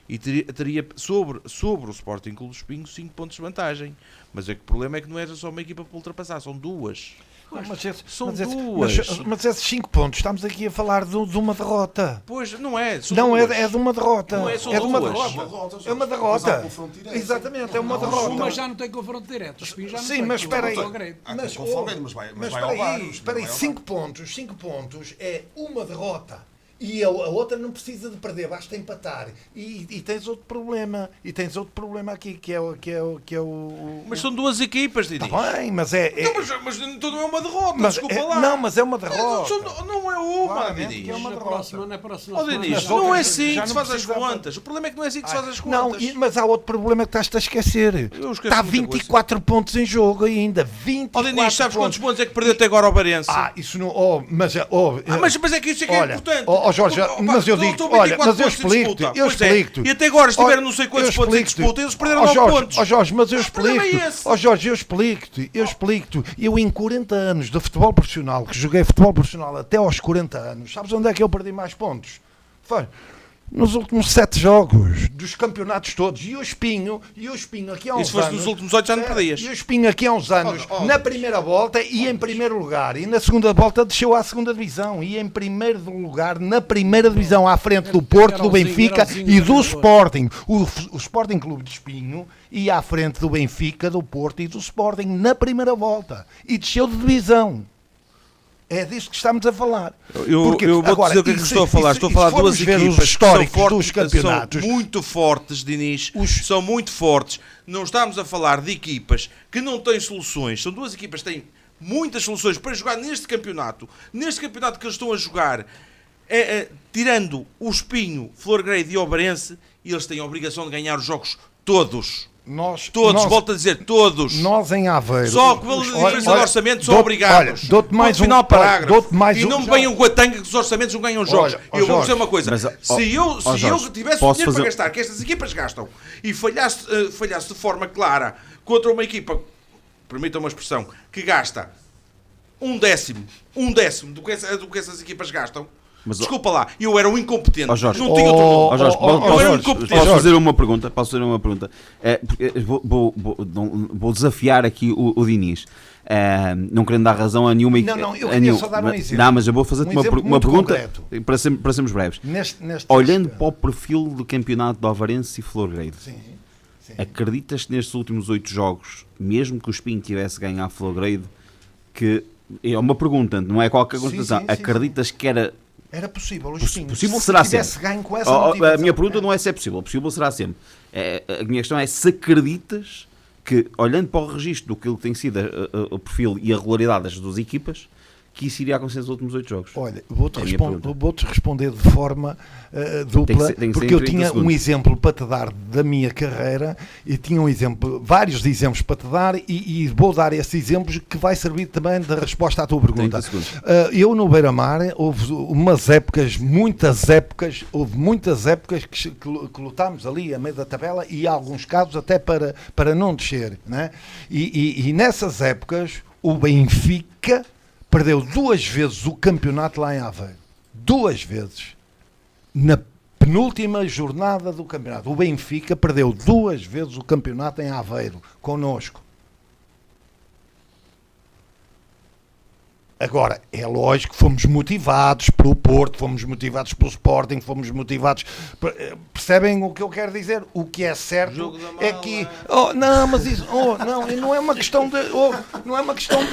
e teria sobre o Sporting Clube do Espinho 5 pontos de vantagem. Mas o problema é que não era só uma equipa para ultrapassar, são duas. São duas. Mas esses 5 pontos, estamos aqui a falar de uma derrota. Pois, não é. Não, é de uma derrota. Não é, de uma derrota. É uma derrota. Exatamente, é uma derrota. Mas já não tem confronto direto. O Espinho já não tem. Sim, mas espera aí. Mas espera aí, 5 pontos é uma derrota. E a outra não precisa de perder, basta empatar. E tens outro problema. Aqui, que é o... Mas são duas equipas, Diniz. Está bem, mas é... Mas então não é uma derrota, desculpa lá. Não, mas é uma derrota. Não é uma, Diniz. Diniz. É uma derrota. Oh, Diniz, não é assim que se faz as contas. O problema é que não é assim que se faz as contas. Não, mas há outro problema que estás a esquecer. Está 24 pontos em jogo ainda. 24 Diniz, sabes quantos pontos é que perdeu até agora o Barense? Isso não... mas é que isso é que é importante. Jorge, mas eu digo, olha, mas eu explico-te. E até agora estiveram não sei quantos pontos em disputa, eles perderam 9 pontos. Jorge, mas eu explico-te. Jorge, eu explico-te. Eu em 40 anos de futebol profissional, que joguei futebol profissional até aos 40 anos, sabes onde é que eu perdi mais pontos? Foi nos últimos 7 jogos dos campeonatos todos. E o Espinho aqui há uns anos... E se fosse nos últimos 8 já não perdias. E o Espinho aqui há uns anos, na primeira volta e em primeiro lugar. E na segunda volta desceu à segunda divisão. E em primeiro lugar, na primeira divisão, à frente do Porto, do Benfica e do Sporting. O Sporting Clube de Espinho ia à frente do Benfica, do Porto e do Sporting na primeira volta. E desceu de divisão. É disso que estamos a falar. Eu vou dizer o que é que estou a falar. Estou a falar de duas equipas históricas dos campeonatos. São muito fortes, Diniz. São muito fortes. Não estamos a falar de equipas que não têm soluções. São duas equipas que têm muitas soluções para jogar neste campeonato. Neste campeonato que eles estão a jogar, tirando o Espinho, Florgrade e Obarense, eles têm a obrigação de ganhar os jogos todos. Volto a dizer, todos. Nós em Aveiro. Só pela diferença de orçamento são obrigados. Dou-te mais final parágrafo. E não me venham com a tanga que os orçamentos não ganham jogos. Eu vou dizer uma coisa. Se eu tivesse o dinheiro para gastar, que estas equipas gastam, e falhasse de forma clara contra uma equipa, permitam uma expressão, que gasta um décimo do que essas equipas gastam, desculpa lá, eu era um incompetente. Não tinha outro nome. Eu era um incompetente. Posso fazer uma pergunta? Vou desafiar aqui o Diniz. Não querendo dar razão a nenhuma... Não, eu queria só dar um exemplo. Não, mas eu vou fazer-te uma pergunta para sermos breves. Olhando para o perfil do campeonato de Ovarense e Florgrade, acreditas que nestes últimos 8 jogos, mesmo que o Espinho tivesse ganho a Florgrade, que... É uma pergunta, não é qualquer constatação. Acreditas que era possível, o Espinho. Possível será sempre. Ganho com essa motivação. A minha pergunta não é se é possível. Possível será sempre. A minha questão é se acreditas que, olhando para o registro do que ele tem sido o perfil e a regularidade das duas equipas, que isso iria acontecer nos últimos 8 jogos. Olha, vou-te responder de forma dupla, porque eu tinha um exemplo para te dar da minha carreira, e tinha vários exemplos para te dar, e vou dar esses exemplos que vai servir também de resposta à tua pergunta. Eu no Beira-Mar, houve muitas épocas que lutámos ali a meio da tabela, e em alguns casos até para não descer, né? E nessas épocas o Benfica perdeu 2 vezes o campeonato lá em Aveiro. 2 vezes. Na penúltima jornada do campeonato. O Benfica perdeu 2 vezes o campeonato em Aveiro, connosco. Agora, é lógico que fomos motivados pelo Porto, fomos motivados pelo Sporting, fomos motivados... Percebem o que eu quero dizer? O que é certo é que... não, mas isso... não é uma questão de... não é uma questão de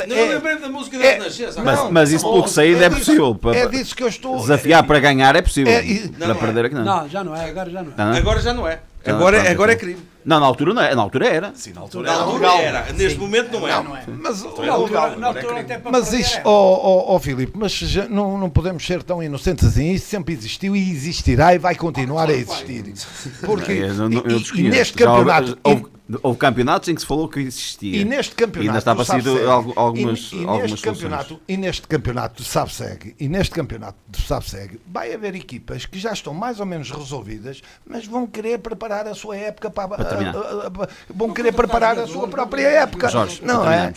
não lembrei da música da Renascença. Mas isso pelo que sei ainda é possível. É disso que eu estou... Desafiar para ganhar é possível. Para perder é que não. Não, já não é, agora já não é. Agora já não é. Então, Agora é crime. Não, na altura não é. Na altura era. Sim, Na altura era. Neste momento não é. Mas, Na altura até para mas perder isto, é. Filipe, mas não podemos ser tão inocentes assim. Isso sempre existiu e existirá e vai continuar a existir. Porque e neste campeonato... Houve campeonatos em que se falou que existia. E neste campeonato... Ainda está parecido algumas E neste campeonato do SABSEG, vai haver equipas que já estão mais ou menos resolvidas, mas vão querer preparar a sua época vão querer preparar a sua própria época. Jorge, não é?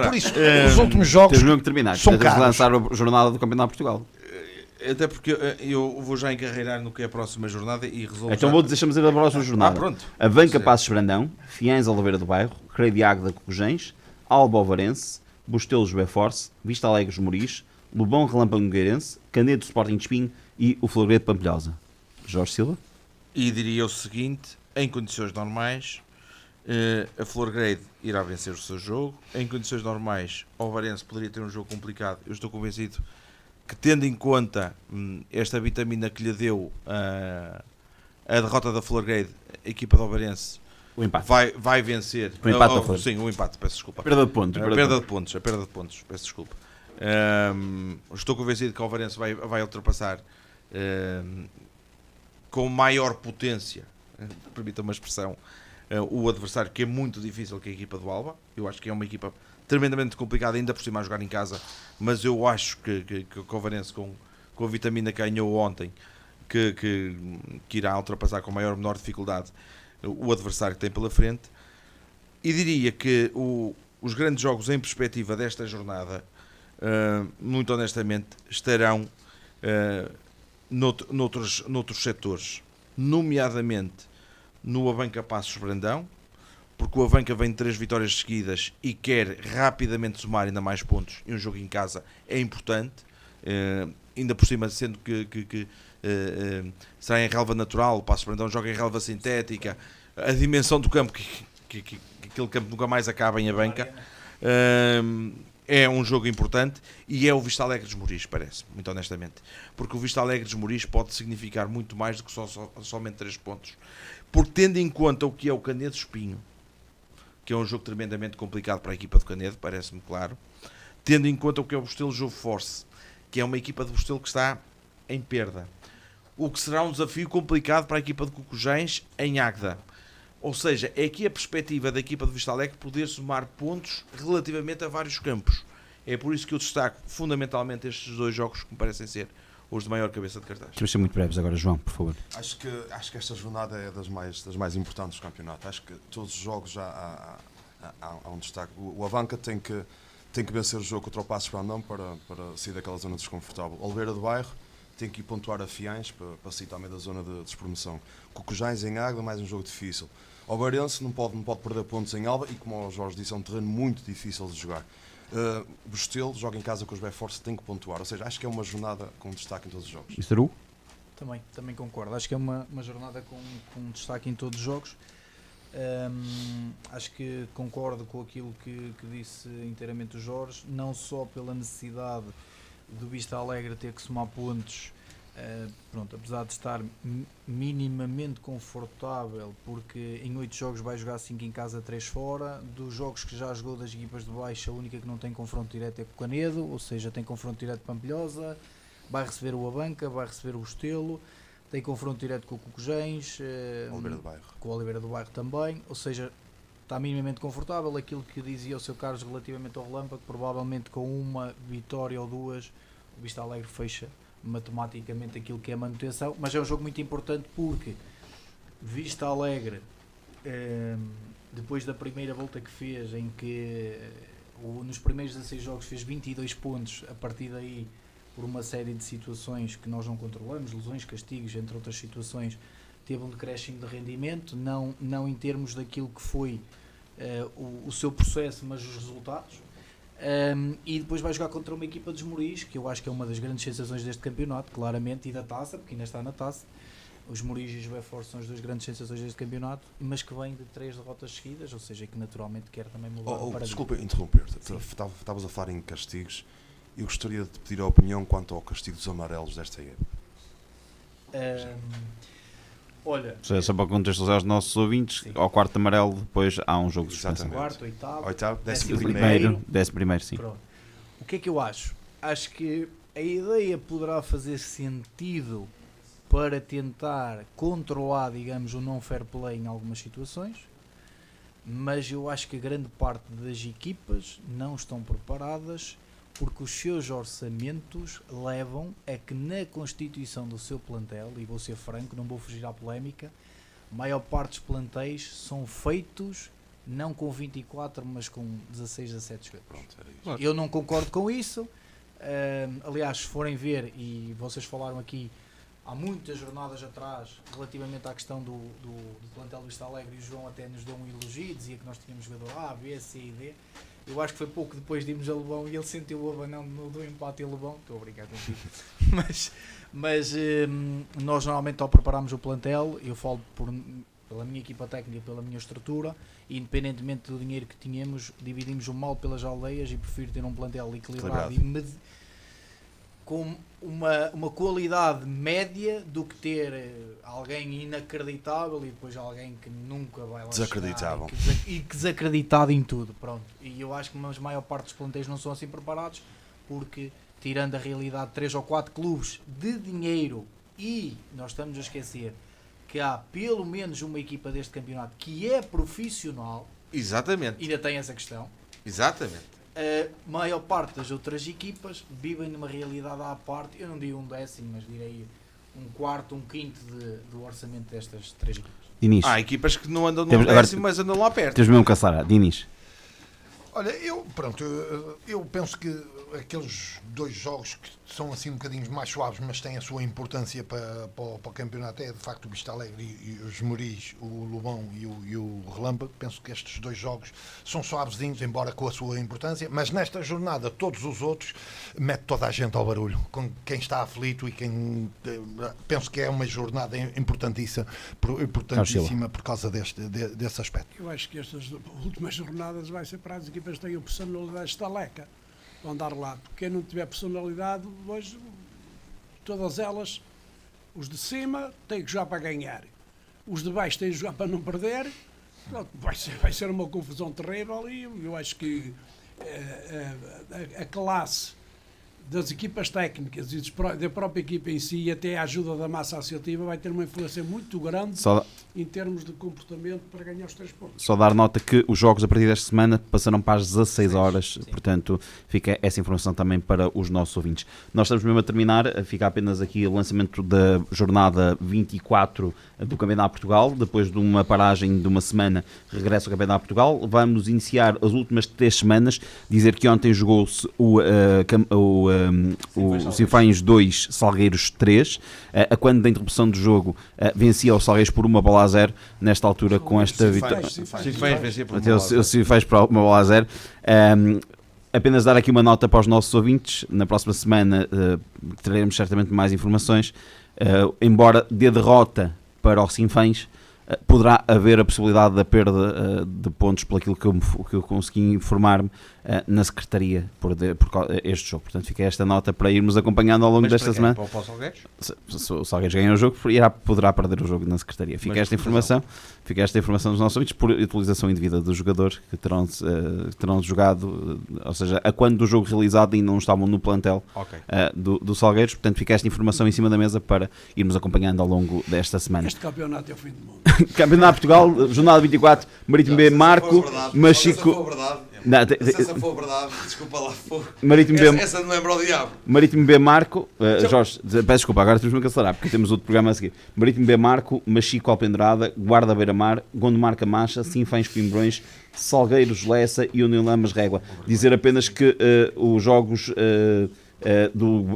Por isso, os últimos jogos tens que terminar. são Tens de caros. lançar a jornada do Campeonato de Portugal. Até porque eu vou já encarreirar no que é a próxima jornada e resolvo. Então deixamos ir da próxima jornada. Pronto. Avanca Passos Brandão, Fiães Oliveira do Bairro, Rei de Águeda Cocujens, Alba Ovarense, Bostelos Beforce, Vista Alegre Moris, Lobão Relâmpago Nogueirense, Canedo Sporting de Espinho e o Florete Pampilhosa. Jorge Silva? E diria o seguinte: em condições normais, a Florgrade irá vencer o seu jogo. Em condições normais, o Ovarense poderia ter um jogo complicado. Eu estou convencido que, tendo em conta esta vitamina que lhe deu a derrota da Florgrade, a equipa do Ovarense vai vencer. O empate sim, o empate, peço desculpa. A perda de pontos. A perda de pontos, peço desculpa. Estou convencido que o Ovarense vai ultrapassar com maior potência, permita uma expressão, o adversário, que é muito difícil, que é a equipa do Alba. Eu acho que é uma equipa tremendamente complicada, ainda por cima a jogar em casa, mas eu acho que o Ovarense, com a vitamina que ganhou ontem, que irá ultrapassar com maior ou menor dificuldade o adversário que tem pela frente. E diria que os grandes jogos em perspectiva desta jornada, muito honestamente, estarão noutros setores, nomeadamente no Avanca Passos Brandão, porque o Avanca vem de 3 vitórias seguidas e quer rapidamente somar ainda mais pontos, e um jogo em casa é importante, ainda por cima, sendo que será em relva natural. O Passos Brandão joga em relva sintética, a dimensão do campo, que aquele campo nunca mais acaba em Avanca, é um jogo importante, e é o Vista Alegre dos Moris, parece, muito honestamente, porque o Vista Alegre dos Moris pode significar muito mais do que somente 3 pontos, porque, tendo em conta o que é o Canedo Espinho, que é um jogo tremendamente complicado para a equipa do Canedo, parece-me claro, tendo em conta o que é o Bostelo Jogo Force, que é uma equipa de Bostelo que está em perda, o que será um desafio complicado para a equipa de Cocujens em Águeda. Ou seja, é aqui a perspectiva da equipa de Vista Alegre poder somar pontos relativamente a vários campos. É por isso que eu destaco fundamentalmente estes 2 jogos, que me parecem ser os de maior cabeça de cartaz. Vamos ser muito breves agora, João, por favor. Acho que esta jornada é das mais importantes do campeonato. Acho que todos os jogos já há um destaque. O Avanca tem que vencer o jogo contra o Passos Brandão para sair daquela zona desconfortável. Oliveira do Bairro tem que ir pontuar a Fiães para sair também da zona de despromoção. Cocujens em Águeda, mais um jogo difícil. O Ovarense não pode perder pontos em Alba, e, como o Jorge disse, é um terreno muito difícil de jogar. O Bostelo joga em casa com os Beforce, tem que pontuar. Ou seja, acho que é uma jornada com destaque em todos os jogos. Mr. U? Também concordo. Acho que é uma jornada com destaque em todos os jogos. Acho que concordo com aquilo que disse inteiramente o Jorge, não só pela necessidade do Vista Alegre ter que somar pontos, apesar de estar minimamente confortável, porque em 8 jogos vai jogar 5 em casa, 3 fora. Dos jogos que já jogou das equipas de baixo, a única que não tem confronto direto é com o Canedo, ou seja, tem confronto direto com Pampilhosa, vai receber o Avanca, vai receber o Bostelo, tem confronto direto com o Cocujens, com o Oliveira do Bairro também, ou seja, está minimamente confortável. Aquilo que dizia o seu Carlos relativamente ao Relâmpago, provavelmente com uma vitória ou 2 o Vista Alegre fecha matematicamente aquilo que é a manutenção, mas é um jogo muito importante, porque Vista Alegre, depois da primeira volta que fez, em que nos primeiros 16 jogos fez 22 pontos, a partir daí, por uma série de situações que nós não controlamos, lesões, castigos, entre outras situações, teve um decréscimo de rendimento, não em termos daquilo que foi o seu processo, mas os resultados. E depois vai jogar contra uma equipa dos Moris, que eu acho que é uma das grandes sensações deste campeonato, claramente, e da taça, porque ainda está na taça. Os Moris e os Befor são as duas grandes sensações deste campeonato, mas que vêm de 3 derrotas seguidas, ou seja, que naturalmente quer também mudar o paradigma. Desculpa interromper-te, estavas a falar em castigos. Eu gostaria de pedir a opinião quanto ao castigo dos amarelos desta época. Olha, Só para contextualizar os nossos ouvintes, ao quarto amarelo depois há um jogo de suspensão. quarto, oitavo, 11º, 11º, sim. Pronto. O que é que eu acho? Acho que a ideia poderá fazer sentido para tentar controlar, digamos, o não fair play em algumas situações, mas eu acho que a grande parte das equipas não estão preparadas porque os seus orçamentos levam a que na constituição do seu plantel, e vou ser franco, não vou fugir à polémica, a maior parte dos plantéis são feitos não com 24, mas com 16, 17 jogadores. Claro. Eu não concordo com isso. Aliás, se forem ver, e vocês falaram aqui há muitas jornadas atrás relativamente à questão do plantel do Vista Alegre, e o João até nos deu um elogio, dizia que nós tínhamos jogador A, B, C e D. Eu acho que foi pouco depois de irmos a Lobão e ele sentiu o abanão do empate em Lobão. Estou a brincar contigo. mas nós normalmente ao prepararmos o plantel, eu falo pela minha equipa técnica, pela minha estrutura, e independentemente do dinheiro que tínhamos, dividimos o mal pelas aldeias, e prefiro ter um plantel equilibrado e com uma qualidade média do que ter alguém inacreditável e depois alguém que nunca vai lá Desacreditável. E desacreditado em tudo. Pronto. E eu acho que a maior parte dos plantéis não são assim preparados, porque tirando a realidade de 3 ou 4 clubes de dinheiro, e nós estamos a esquecer que há pelo menos uma equipa deste campeonato que é profissional. Exatamente. Ainda tem essa questão. Exatamente. A maior parte das outras equipas vivem numa realidade à parte. Eu não digo 1/10, mas direi 1/4, 1/5 do orçamento destas 3 equipas. Diniz. Há equipas que não andam no Temos- agora- décimo, mas andam lá perto. Temos mesmo que caçar. Diniz. Olha, eu penso que aqueles 2 jogos que são assim um bocadinho mais suaves, mas têm a sua importância para o campeonato, é de facto o Vista Alegre e os Moris, o Lobão e o Relâmpago. Penso que estes 2 jogos são suavezinhos, embora com a sua importância, mas nesta jornada todos os outros mete toda a gente ao barulho, com quem está aflito e quem... penso que é uma jornada importantíssima por causa desse aspecto. Eu acho que estas últimas jornadas vai ser para as equipas que tenham personalidade estaleca. Vão dar lá. Quem não tiver personalidade, hoje, todas elas, os de cima têm que jogar para ganhar. Os de baixo têm que jogar para não perder. Pronto, vai ser uma confusão terrível, e eu acho que a classe das equipas técnicas e da própria equipa em si, e até a ajuda da massa associativa, vai ter uma influência muito grande em termos de comportamento para ganhar os 3 pontos. Só dar nota que os jogos a partir desta semana passaram para as 16 horas, portanto fica essa informação também para os nossos ouvintes. Nós estamos mesmo a terminar, fica apenas aqui o lançamento da jornada 24 do Campeonato de Portugal. Depois de uma paragem de uma semana, regressa ao Campeonato de Portugal. Vamos iniciar as últimas 3 semanas, dizer que ontem jogou-se o Sinfãs 2, Salgueiros 3. A quando da interrupção do jogo vencia o Salgueiros por 1-0, nesta altura com esta vitória. Sinfãs vencia por O Sinfãs por 1-0. Apenas dar aqui uma nota para os nossos ouvintes. Na próxima semana teremos certamente mais informações. Embora de derrota para o Sinfãs, poderá haver a possibilidade da perda de pontos, pelo aquilo que eu consegui informar-me na Secretaria por este jogo. Portanto, fica esta nota para irmos acompanhando ao longo desta semana. Para o Salgueiros? Se o Salgueiros ganhar o jogo, poderá perder o jogo na Secretaria. Fica esta informação dos nossos ouvintes, por utilização indevida dos jogadores que terão jogado, ou seja, a quando do jogo realizado ainda não estavam no plantel do Salgueiros. Portanto, fica esta informação em cima da mesa para irmos acompanhando ao longo desta semana. Este campeonato é o fim do mundo. Campeonato de Portugal, jornada 24, Marítimo B, Marco, Machico... Essa foi a verdade, desculpa lá. Marítimo B, essa não lembra o diabo. Marítimo B, Marco, Jorge, peço desculpa, agora temos que acelerar porque temos outro programa a seguir. Marítimo B, Marco, Machico Alpendrada, Guarda Beira-Mar, Gondomar Camacha, Sinfãs Coimbrões, Salgueiros Lessa e União Lamas Régua. Dizer apenas que os jogos...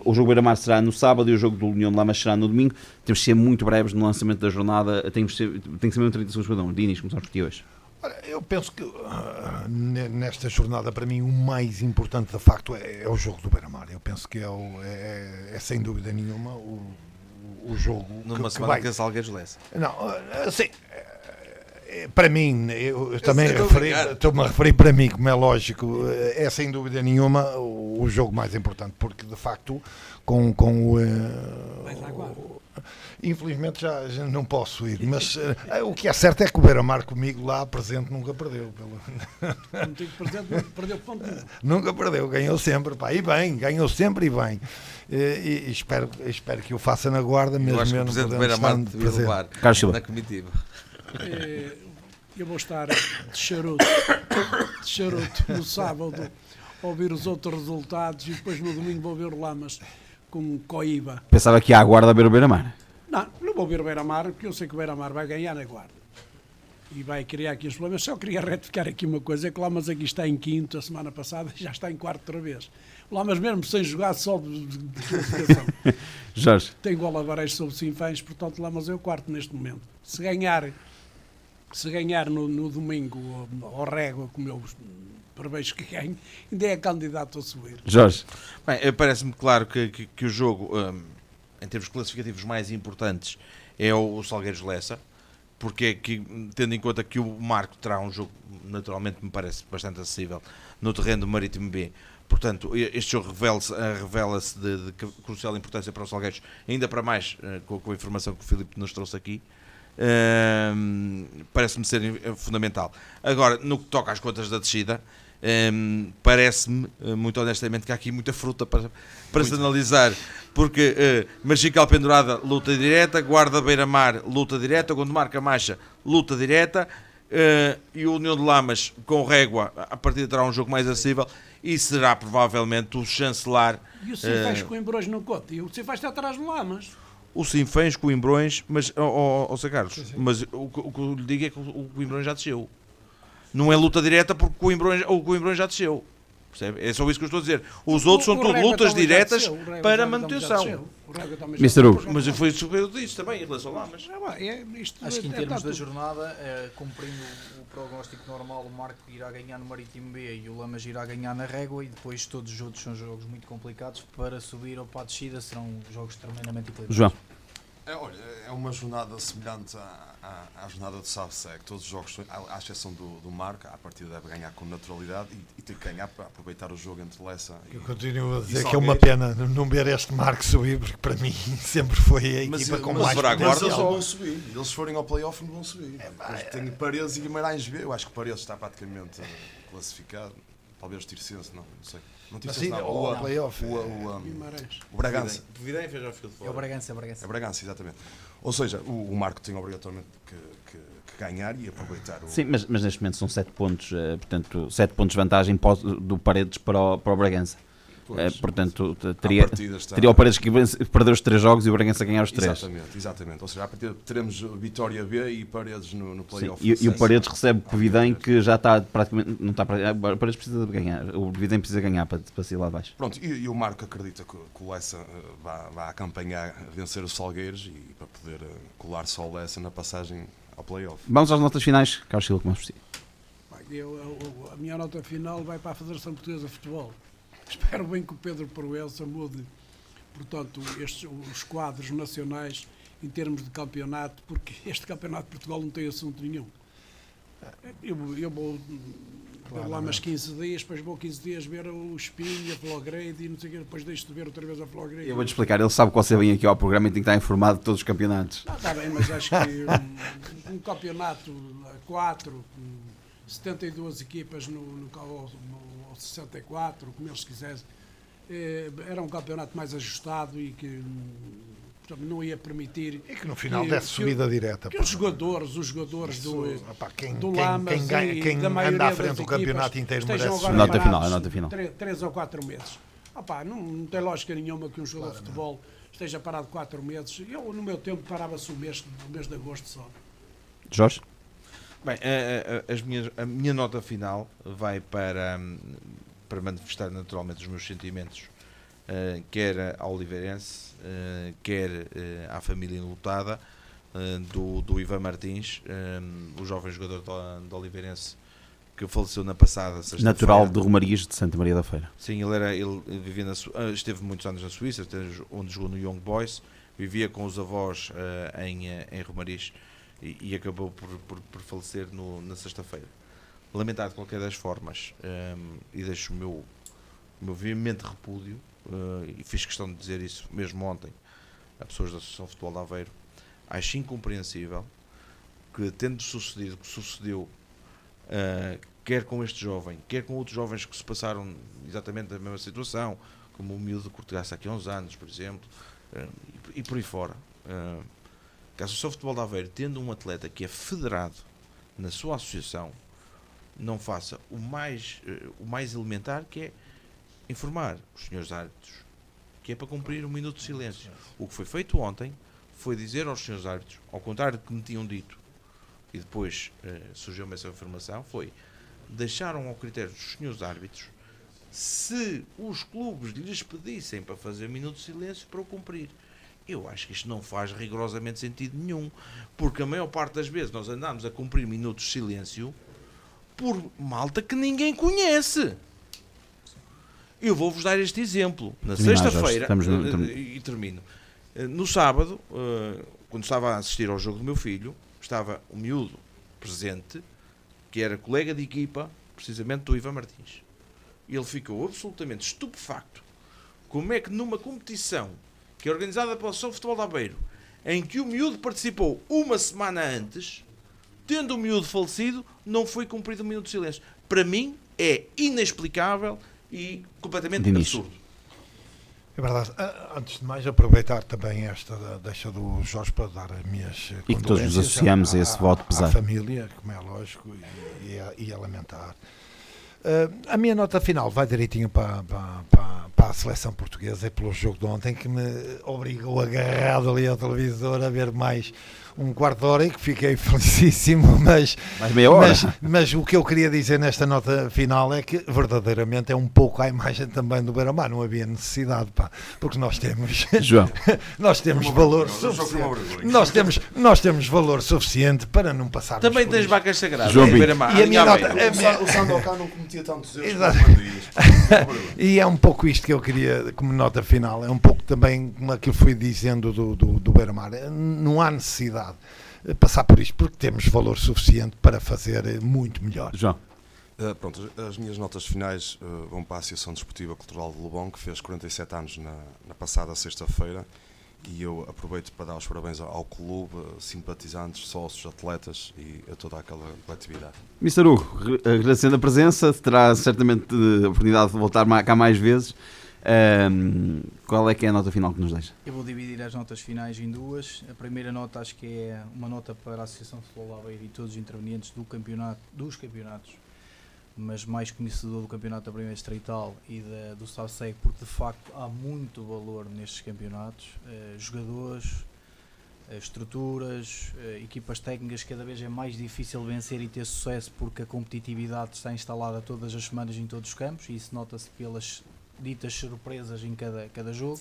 o jogo Beira-Mar será no sábado e o jogo do União de Lamas será no domingo. Temos de ser muito breves no lançamento da jornada. Tem que ser mesmo 30 segundos para dar um. Dinis, começamos por ti hoje. Olha, eu penso que nesta jornada, para mim, o mais importante de facto é o jogo do Beira-Mar. Eu penso que é sem dúvida nenhuma o jogo Numa que semana vai... que a Salgueiros Lessa. Não, assim, para mim, eu também sei, estou-me a referir para mim, como é lógico, é sem dúvida nenhuma o jogo mais importante, porque de facto com o... Infelizmente já não posso ir, mas o que é certo é que o Beira-Mar comigo lá presente nunca perdeu. Não tenho presente, nunca perdeu ponto nenhum. Nunca perdeu, ganhou sempre, pá, e bem, ganhou sempre e bem. E espero que o faça na Guarda, Eu mesmo acho que o não Presidente do podendo Beira-Mar estar devia presente. levar Carlos Silva. na comitiva. Eu vou estar de charuto no sábado a ouvir os outros resultados e depois no domingo vou ver o Lamas com Coiba. Pensava que ia à Guarda a ver o Beira-Mar. Não vou ver o Beira-Mar, porque eu sei que o Beira-Mar vai ganhar na Guarda. E vai criar aqui os problemas. Só queria retificar aqui uma coisa, é que o Lamas aqui está em quinto a semana passada e já está em quarto outra vez. O Lamas mesmo sem jogar só de classificação. Jorge. Tem gol a Varejo sobre Sinfãs, portanto o Lamas é o quarto neste momento. Se ganhar no domingo ao Régua, como eu prevejo que ganhe, ainda é candidato a subir. Jorge. Bem, parece-me claro que o jogo, em termos classificativos mais importantes, é o Salgueiros Lessa, porque é que, tendo em conta que o Marco terá um jogo, naturalmente me parece bastante acessível, no terreno do Marítimo B. Portanto, este jogo revela-se de crucial importância para os Salgueiros, ainda para mais com a informação que o Filipe nos trouxe aqui. Parece-me ser fundamental. Agora, no que toca às contas da descida, parece-me, muito honestamente, que há aqui muita fruta para se analisar, porque Magical Pendurada, luta direta, Guarda Beira-Mar, luta direta, Gondomar Camacha, luta direta, e o União de Lamas com Régua, a partir terá um jogo mais acessível e será provavelmente o chancelar. E o Sinfãs com o Embrojo não conta, e o Sinfãs está atrás do Lamas. O Sinfãs, Coimbrões, mas, Sr. Carlos, mas o que eu lhe digo é que o Coimbrões já desceu. Não é luta direta porque o Coimbrões já desceu. Percebe? É só isso que eu estou a dizer. Os outros são tudo lutas diretas para manutenção. Mr. Hugo. Mas foi isso que eu disse também em relação lá. Mas... Acho que em termos da jornada, cumprindo o prognóstico normal, o Marco irá ganhar no Marítimo B e o Lamas irá ganhar na Régua, e depois todos os outros são jogos muito complicados. Para subir ou para a descida serão jogos tremendamente equilibrados. João. É uma jornada semelhante à jornada do Savsec. Todos os jogos, à exceção do Marco, a partida deve ganhar com naturalidade e tem que ganhar para aproveitar o jogo entre Lessa e... Eu continuo a dizer que é uma pena não ver este Marco subir, porque para mim sempre foi a equipa com mais potencial. Eles vão subir. Eles forem ao play-off não vão subir. Tem Paredes e Guimarães B. Eu acho que Paredes está praticamente classificado. Talvez Tircense, não sei. Não Tircense, não. O play-off. O Bragança. É o Bragança. É Bragança, exatamente. Ou seja, o Marco tem obrigatoriamente que ganhar e aproveitar o... Sim, mas neste momento são 7 pontos, portanto, 7 pontos de vantagem do Paredes para o Bragança. Portanto, teria o Paredes que perder os 3 jogos e o Bragança ganhar os 3. Exatamente. Ou seja, a partir teremos Vitória B e Paredes no play-off. E o Paredes recebe o Videm, que já está praticamente... Não está, o Paredes precisa de ganhar. O Videm precisa ganhar para sair lá de baixo. Pronto, e o Marco acredita que o Lessa vai acompanhar, vencer os Salgueiros e para poder colar só o Lessa na passagem ao play-off. Vamos às notas finais. Carlos Silva, começa por si. A minha nota final vai para a Federação Portuguesa de Futebol. Espero bem que o Pedro Proença mude, portanto, os quadros nacionais em termos de campeonato, porque este campeonato de Portugal não tem assunto nenhum. Eu vou lá mais 15 dias, depois vou 15 dias ver o Espinho, a Flograde e não sei o que, depois deixo de ver outra vez a Flograde. Eu vou-te explicar, ele sabe que você vem aqui ao programa e tem que estar informado de todos os campeonatos. Está bem, mas acho que um campeonato a 4, 72 equipas no 64, como eles quisessem, era um campeonato mais ajustado e que portanto, não ia permitir... E que no final desse subida direta. Que os jogadores do Lamas quem da maioria anda à frente do campeonato inteiro merece a nota final. 3 ou 4 meses. Não tem lógica nenhuma que um jogador de futebol esteja parado 4 meses. Eu, no meu tempo, parava-se o mês de agosto só. Jorge? Bem, a minha nota final vai para manifestar naturalmente os meus sentimentos, quer ao Oliveirense, quer à família enlutada, do Ivan Martins, o jovem jogador do Oliveirense, que faleceu na passada sexta-feira. Natural de Romariz de Santa Maria da Feira. Sim, ele vivia esteve muitos anos na Suíça, onde jogou no Young Boys, vivia com os avós em Romariz e acabou por falecer na sexta-feira. Lamentar de qualquer das formas, e deixo o meu veemente repúdio, e fiz questão de dizer isso mesmo ontem a pessoas da Associação de Futebol de Aveiro. Acho incompreensível que, tendo sucedido o que sucedeu, quer com este jovem, quer com outros jovens que se passaram exatamente a mesma situação, como o miúdo de Cortegaça aqui há uns anos, por exemplo, e por aí fora, que a Associação de Futebol de Aveiro, tendo um atleta que é federado na sua associação, não faça o mais elementar, que é informar os senhores árbitros que é para cumprir um minuto de silêncio. O que foi feito ontem foi dizer aos senhores árbitros, ao contrário do que me tinham dito, e depois surgiu-me essa informação, foi deixaram ao critério dos senhores árbitros se os clubes lhes pedissem para fazer minuto de silêncio para o cumprir. Eu acho que isto não faz rigorosamente sentido nenhum, porque a maior parte das vezes nós andamos a cumprir minutos de silêncio por malta que ninguém conhece. Eu vou-vos dar este exemplo. Na sexta-feira, e termino, no sábado, quando estava a assistir ao jogo do meu filho, estava um miúdo presente, que era colega de equipa, precisamente do Ivan Martins. Ele ficou absolutamente estupefacto. Como é que numa competição que é organizada pela Associação de Futebol de Aveiro, em que o miúdo participou uma semana antes, tendo o miúdo falecido, não foi cumprido o minuto de silêncio. Para mim é inexplicável e completamente absurdo. É verdade. Antes de mais, aproveitar também esta deixa do Jorge para dar as minhas condolências. E que todos nos associamos a esse voto pesado. À família, como é lógico, e a lamentar. A minha nota final vai direitinho para a seleção portuguesa, é pelo jogo de ontem, que me obrigou agarrado ali ao televisor a ver mais um quarto de hora, e que fiquei felicíssimo, mas meia hora. Mas o que eu queria dizer nesta nota final é que verdadeiramente é um pouco a imagem também do Beira-Mar, não havia necessidade, porque nós temos João, nós temos valor suficiente, nós temos valor suficiente para não passar. Também tens vacas sagradas, João Beira-Mar. E a minha nota, o Sandokan não cometia tantos erros. e é um pouco isto que eu queria como nota final, é um pouco também como aquilo que fui dizendo do Beira-Mar. Não há necessidade de passar por isto, porque temos valor suficiente para fazer muito melhor. João. Pronto, as minhas notas finais vão para a Associação Desportiva Cultural de Lobão, que fez 47 anos na passada sexta-feira, e eu aproveito para dar os parabéns ao clube, simpatizantes, sócios, atletas e a toda aquela coletividade. Mr. Hugo, agradecendo a presença, terá certamente a oportunidade de voltar cá mais vezes. Qual é que é a nota final que nos deixa? Eu vou dividir as notas finais em duas. A primeira nota acho que é uma nota para a Associação de Futebol de Aveiro e todos os intervenientes dos campeonatos, mas mais conhecedor do campeonato da Primeira Estreital e do SASEG, porque de facto há muito valor nestes campeonatos, jogadores, estruturas, equipas técnicas. Cada vez é mais difícil vencer e ter sucesso, porque a competitividade está instalada todas as semanas em todos os campos, e isso nota-se pelas ditas surpresas em cada jogo.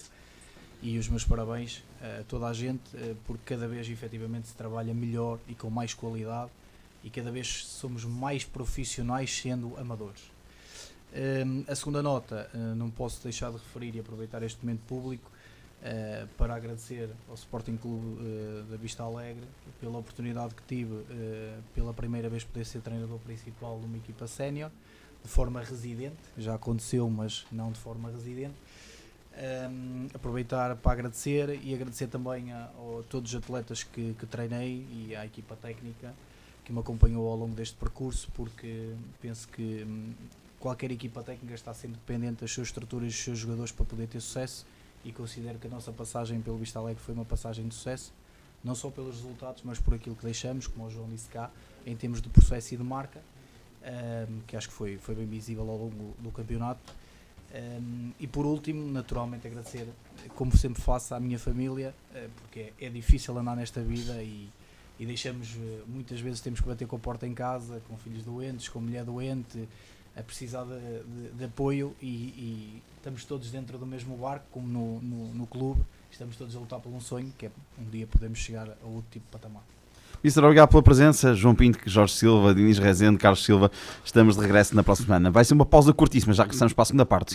E os meus parabéns a toda a gente, porque cada vez efetivamente se trabalha melhor e com mais qualidade, e cada vez somos mais profissionais sendo amadores. A segunda nota, não posso deixar de referir e aproveitar este momento público para agradecer ao Sporting Clube da Vista Alegre pela oportunidade que tive, pela primeira vez poder ser treinador principal de uma equipa sénior, de forma residente. Já aconteceu, mas não de forma residente. Aproveitar para agradecer, e agradecer também a todos os atletas que treinei, e à equipa técnica que me acompanhou ao longo deste percurso, porque penso que qualquer equipa técnica está sempre dependente das suas estruturas e dos seus jogadores para poder ter sucesso, e considero que a nossa passagem pelo Vista Alegre foi uma passagem de sucesso, não só pelos resultados, mas por aquilo que deixamos, como o João disse cá, em termos de processo e de marca, que acho que foi bem visível ao longo do campeonato. E por último, naturalmente agradecer, como sempre faço, à minha família, porque é difícil andar nesta vida, e deixamos, muitas vezes temos que bater com a porta em casa, com filhos doentes, com mulher doente, a precisar de apoio, e estamos todos dentro do mesmo barco, como no clube, estamos todos a lutar por um sonho, que é um dia podemos chegar a outro tipo de patamar. Mister, obrigado pela presença. João Pinto, Jorge Silva, Diniz Rezende, Carlos Silva. Estamos de regresso na próxima semana. Vai ser uma pausa curtíssima, já que estamos para a segunda parte.